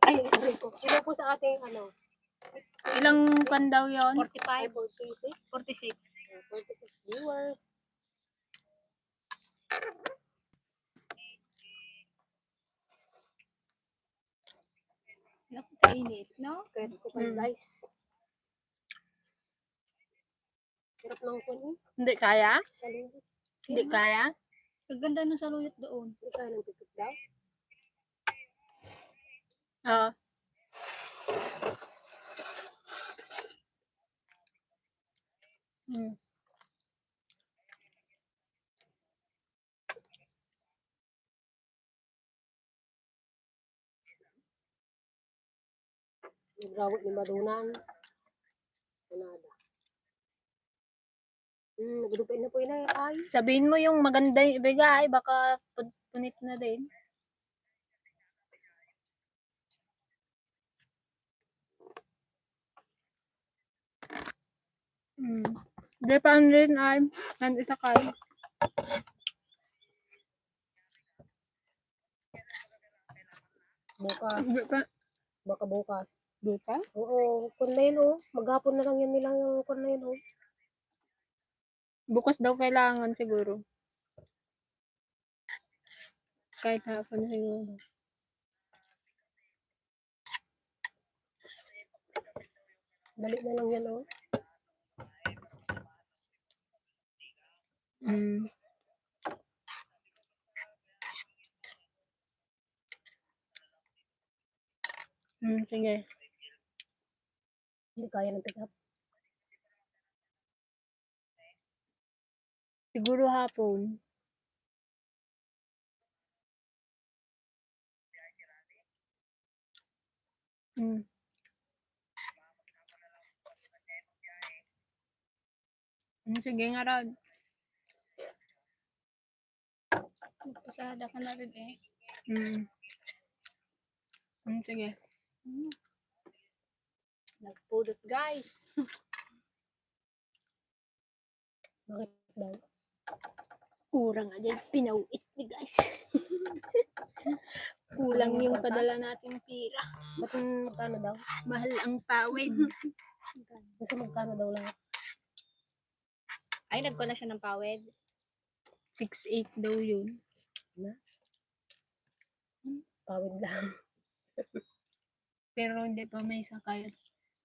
Ay, hello po sa ating Ilang pan daw yun? 45, 46. 46, 46 viewers. Naku, kainit, no? Kaya ito pa guys. Hirap lang po eh. Hindi kaya? Saluyot. Hindi kaya? Kaganda ng saluyot doon. Hindi kaya ng titik daw. Oo. Nagrawit ni Madunan. Nada. Nagdupin na po yun ay. Sabihin mo yung maganda yung ibigay, baka punit na din. Hindi pa rin ay, isa kayo. Bukas. Hindi pa. Baka bukas. Buka? Oo, kun na yun oh. Maghapon na lang yan nilang yung kun na yun oh. Bukas daw kailangan siguro. Kahit hapon siguro. Dali na lang yan oh. Sige. Hindi kaya ng pick up. Siguro hapon. Sige nga Rod. Magpasada ka na rin eh. Sige. Nagpudot, guys. Bakit daw? Kurang aja pinauit ni guys. Kulang yung padala nating pira. Ba't yung magkano daw? Mahal ang pawid. Kasi magkano daw lahat? Ay, nagko na siya ng pawid. 6.8 daw yun. Pawid lang. Pero hindi pa may sakay.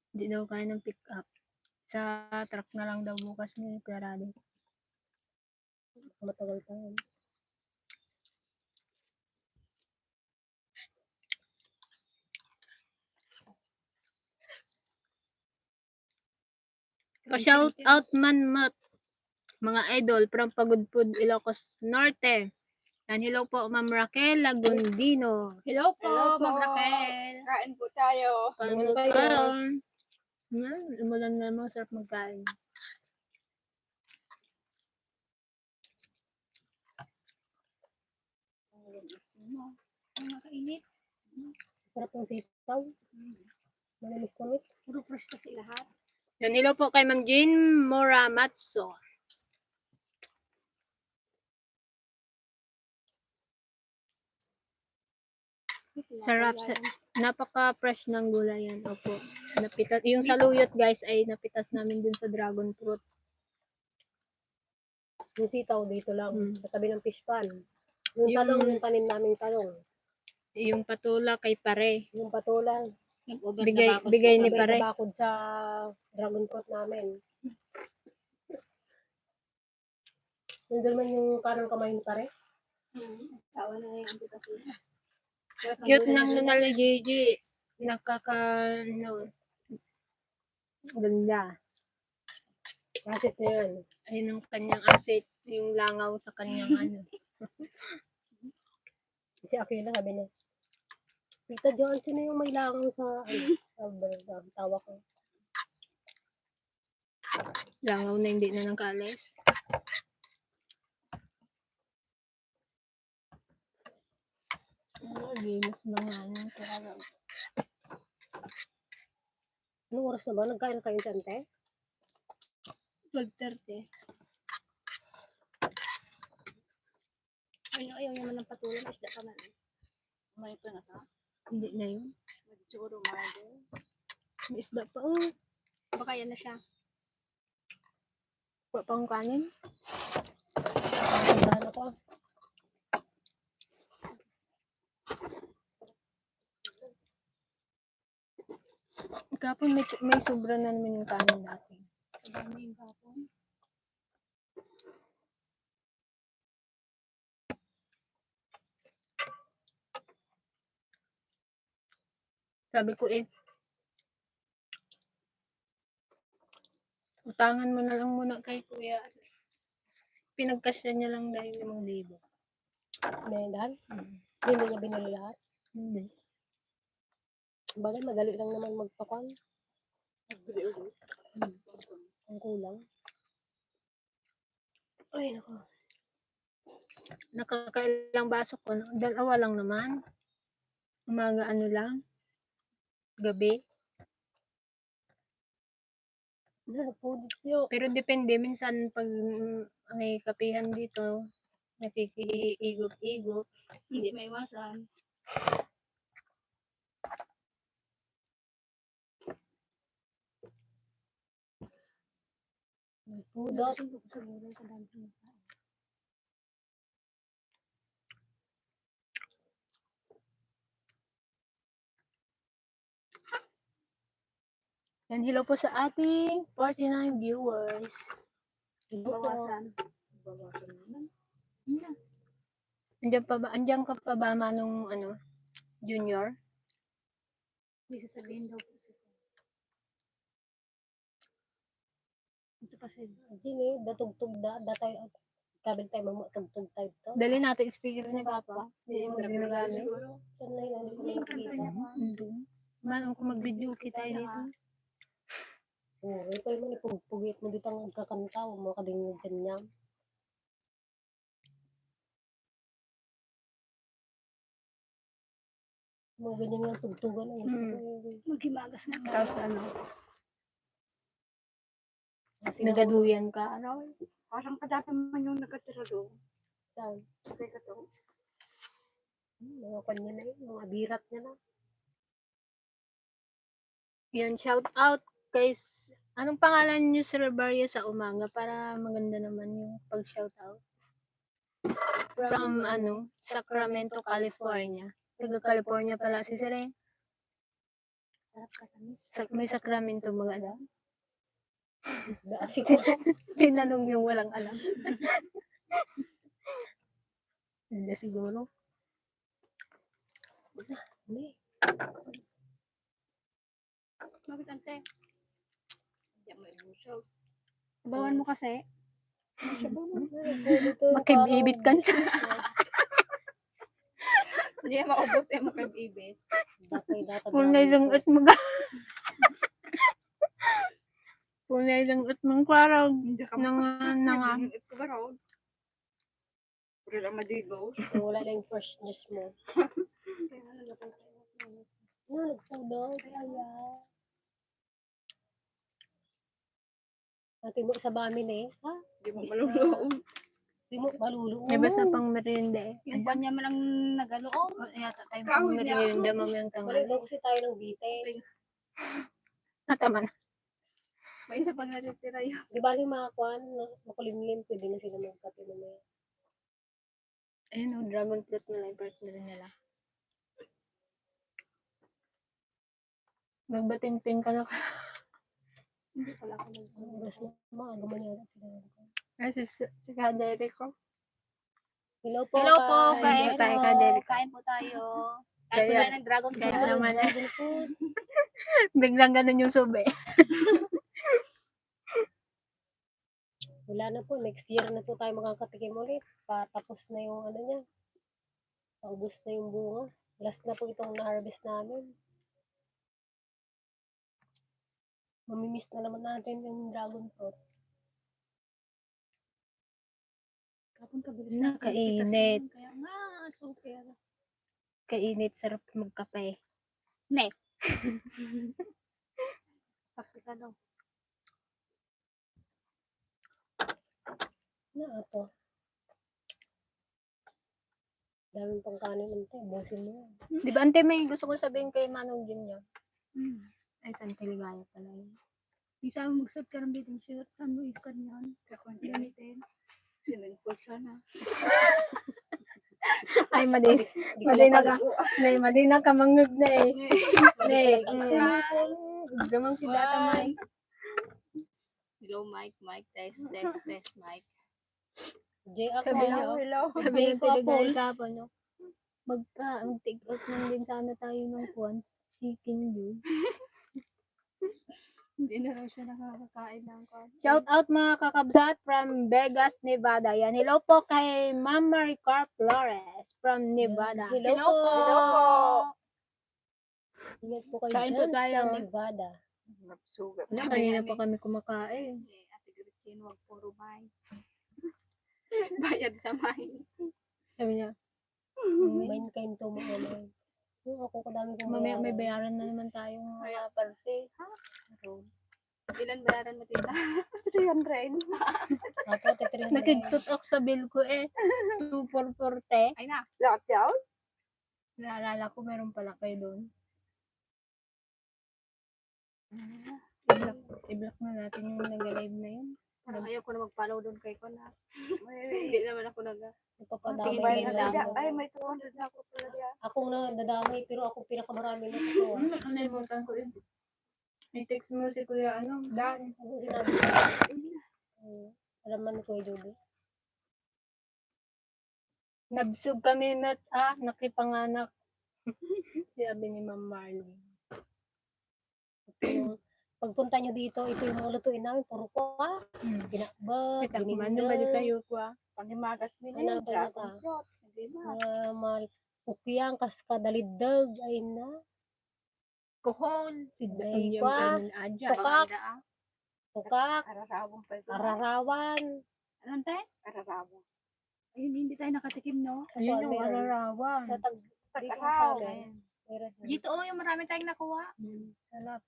Hindi daw kaya ng pick up. Sa truck na lang daw bukas ni Perado. Matagal pa yan. Pa-shout out man mat. Mga idol from Pagudpud, Ilocos Norte. And hello po, Ma'am Raquel Lagundino. Hello po, Hello po. Ma'am Raquel. Kain po tayo. Ano kayo? Pagkaon. Umulan na naman, sarap magkain. Nakakainit. Sarap ng sitaw. Manamis-namis. Puro fresh kasi lahat. Yan, hello po kay Ma'am Jean Moramatso. Sarap. Napaka-fresh ng gulay yan. Opo. Napitas. Yung saluyot guys ay napitas namin dun sa dragon fruit. Yung sitaw dito lang. Sa tabi ng fish pan. Yung Yung- talong, yung tanim naming talong. Yung patula kay pare. Yung patulang. Nag-over Bigay, bigay ni May pare. bakod sa dragon fruit namin. Nandun man yung kanang kamay ni pare. Sawa na yung anti kasi. Cute ng nunal ni Gigi. No. Ganda. Kasit niya yan. Ayun ang kanyang asset. Yung langaw sa kanyang ano. Si Akila sabi niya, Tita Johnson na yung may langaw sa Alberta. Tawa ko. Langaw na hindi na nangkalis. Games mga ano. Anong oras na ba? Nagkain na kayo sa ante? 12:30. Ano, ayaw naman ng patulang isda ka man. May ito na ka. Hindi na yun. Siguro mga May isda pa. Oh. baka yan na siya. Pa pang kanin. Nagkain ako. Kapon may sobra na naman yung kanin natin. Madami yung kapon. Sabi ko utangan mo na lang muna kay kuya. Pinagkasya niya lang dahil 5,000. Naindahan? Mm. Hindi niya binili lahat. Hindi. Bagay, madali lang naman magpakuan. Ang kulang. Ay, nako. Nakakailang baso ko. Dalawa lang naman. Umaga ano lang. Gabi. Napudit niyo. Pero depende. Minsan pag may kapihan dito, nakikiigop-igop. Hindi may iwasan. Pudot. Yan, hello po sa ating 49 viewers. Bawasan. Bawasan naman. Andiyan ka pa ba manong ano, junior? May sasabihin daw po siya. Ito pa siya. Gini, datugtog datay. Kabel tayo mamutugtog tayo to. Dali natin speaker ni Papa. Hindi mo ginagamit. Saan na yun? Hindi yung kanta niya pa. Manong kung mag-video kita dito. Oo, ito yung ipugpugit mo dito ang kakanta. Huwag mo kadingin ganyan. Mga ganyan yung tugtugan ang gusto ko. Maghimagas na. Tapos ano? Nagaduyan ka, ano? Parang kadami man yung nakatira doon. Saan? Kaysa to. Mga kanya na yun, mga birat niya na. Yan, shout out kay... Anong pangalan niyo, Sir Barrio, sa umaga para maganda naman yung pag-shout out? From, Sacramento, California. Taga California pala si Sir eh. May Sacramento mga alam. Siguro. Tinanong yung walang alam. Hindi siguro. Hindi. Bakit ante? Hindi mo ilusog. Bawan mo kasi. Makibibit ka siya. Hindi maubos eh makag-ibig. Kung na isang at mga... Kung na isang at mga kwarag. Hindi ka Nang... ito ka raw. Pero lang madigaw. Wala na yung freshness mo. Nagpudaw. Kaya. Natin mo sa bamin eh. Ha? Hindi mo maluluong. Hindi mo maluluong. May basta pang merienda eh. Yung kanya man lang nagaloong. Yata tayo pang merienda mamayang Balik tanghali. daw kasi tayo ng bite. Nataman. May isa pag natitira yun. Di ba yung mga kwan, makulimlim, pwede na sila magkape na may. Ayun o, dragon fruit nila. I-birth na rin nila. Magbating-ting ka na ka. Hindi pala ako nag Oras na, maaga man yata sila. Ay, si Kadere ko. Hello po. Hello po, kain kain po tayo, po. Kadere. Kain po tayo. Kaya- Kaso na ng dragon Kaya fruit. naman eh. Dragon fruit. Biglang ganun yung sube. Wala na po, next year na po tayo makakatikim ulit. Patapos na yung ano niya. Paubos na yung bunga. Last na po itong na-harvest namin. Mamimiss na naman natin yung dragon fruit. Kapag kabilis Nakainit. Kaya nga, super. Kainit, sarap magkape. Ne. Kape ka daw. Na ako. Daming pang kanin ante, bosin mo yan. Di ba, ante, may gusto ko sabihin kay Manong Junior? Ay, Santa Ligaya pala yun. Yung sabi mo, mag-sub ka ng biting shirt. Saan mo iskan yan? Gamitin. Swimming pool sana. Ay, madi na ka mangug na eh. Ne, gamang sila tamay. Hello, Mike. Test, Mike. Jay ako. Sabi niya, Hello. Sabi ng Ko, Teligaya Apples. kapon, no? Mag-take out lang din sana tayo ng kuwan. Seeking you. Hindi na raw siya nakakakain ng kwan. Shout out mga kakabsat from Vegas, Nevada. Yan. Hello po kay Ma'am Maricar Flores from Nevada. Hello po. Ingat po kayo Kain po dyan tayo. sa Nevada. Sugat. Wala, kanina pa kami kumakain. Ate Gretchen, wag puro bay. Bayad sa may. Sabi niya, Main kain to mo naman. Yung ako kadami kong mamaya may bayaran. bayaran na naman tayong mga parse. Ilan bayaran mo tita? 300. Ako, titrihan na Nakigtot ako sa bill ko eh. 2,440. Ay na. Lahat yaw? Naalala ko meron pala kayo doon. I-block na natin yung nag-live na yun. Parang ayaw ko na mag-follow doon kay ko na. Hindi naman ako Ipapadamay Tingin din lang. lang. Ay, may 200 na ako pala diyan. Ako na dadamay, pero ako pinakamarami na ito. Nakalimutan ko yun. May text mo si Kuya, Dan. Ano sinabi ko? Alam man ko, Judy. Nabsug kami nakipanganak. Sabi ni Ma'am Marley. Yung pagpunta nyo dito, ito yung mga lutuin namin, puro pa. Pinakbag, Kita ko man ba di binindal, kayo kwa? Panimagas mo Ano na ba dragon yata? fruit. Sabi mo. mga pukyang, kaskadalidag, ay na. Kuhon. Si Day yung kwa. adya. Tukak. Maganda ah. Tukak, Ararawang pa ito. ararawan. Anong tayo? Ararawang. Ayun, hindi tayo nakatikim, no? Sa Yun kuwan yung meron. ararawan. Sa dito Tag-araw. sa amin. Dito yung marami tayong nakuha. Sarap.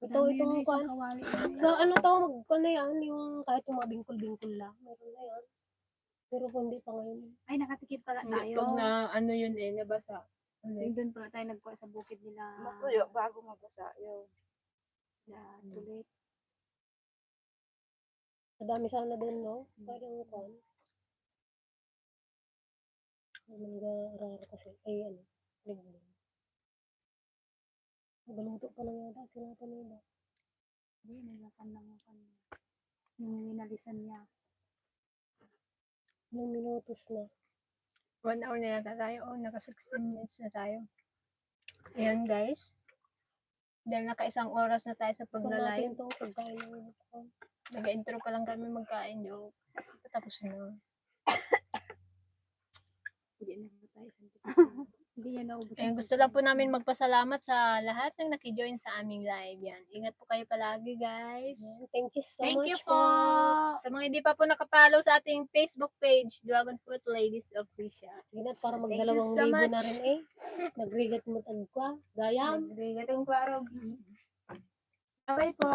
Ito, Marami itong yun, isang kawali. Sa ano to, na yan, yung kahit yung mga bingkol-bingkol lang, meron na yan. Pero kung hindi pa ngayon. Ay, nakatikip pala Hindi, tayo. pag na ano yun eh, nabasa. Yung doon pala tayo nagkuha sa bukid nila. Matuyo bago mabasa yun. Na tulit. Madami sana din, no? Parang kon. Nag-aaral kasi. Ay, ano, liglig. Nagaluto pa lang yata sila pa nila. Hindi, naglakan lang ako kanina. Yung minalisan niya. Ilang minutos na. 1 hour na yata tayo. Oh, naka 16 minutes na tayo. Ayan guys. Dahil naka 1 oras na tayo sa Kung natin pagla-live. itong pagkain ng unicorn. Nag-intro pa lang kami magkain. Joke. Tapos na. Hindi na ba tayo sa Hindi yan naubos. Ayun, gusto lang po namin magpasalamat sa lahat ng nakijoin sa aming live. Yan. Ingat po kayo palagi guys. Yan. Thank you so Thank much you po. Sa mga hindi pa po nakapollow sa ating Facebook page, Dragon Fruit Ladies Official. Sige na, para Thank mag-2,000 you so much. na rin eh. Nagrigat mo tagwa. Gayam. Nagrigatong kwarog. Okay po.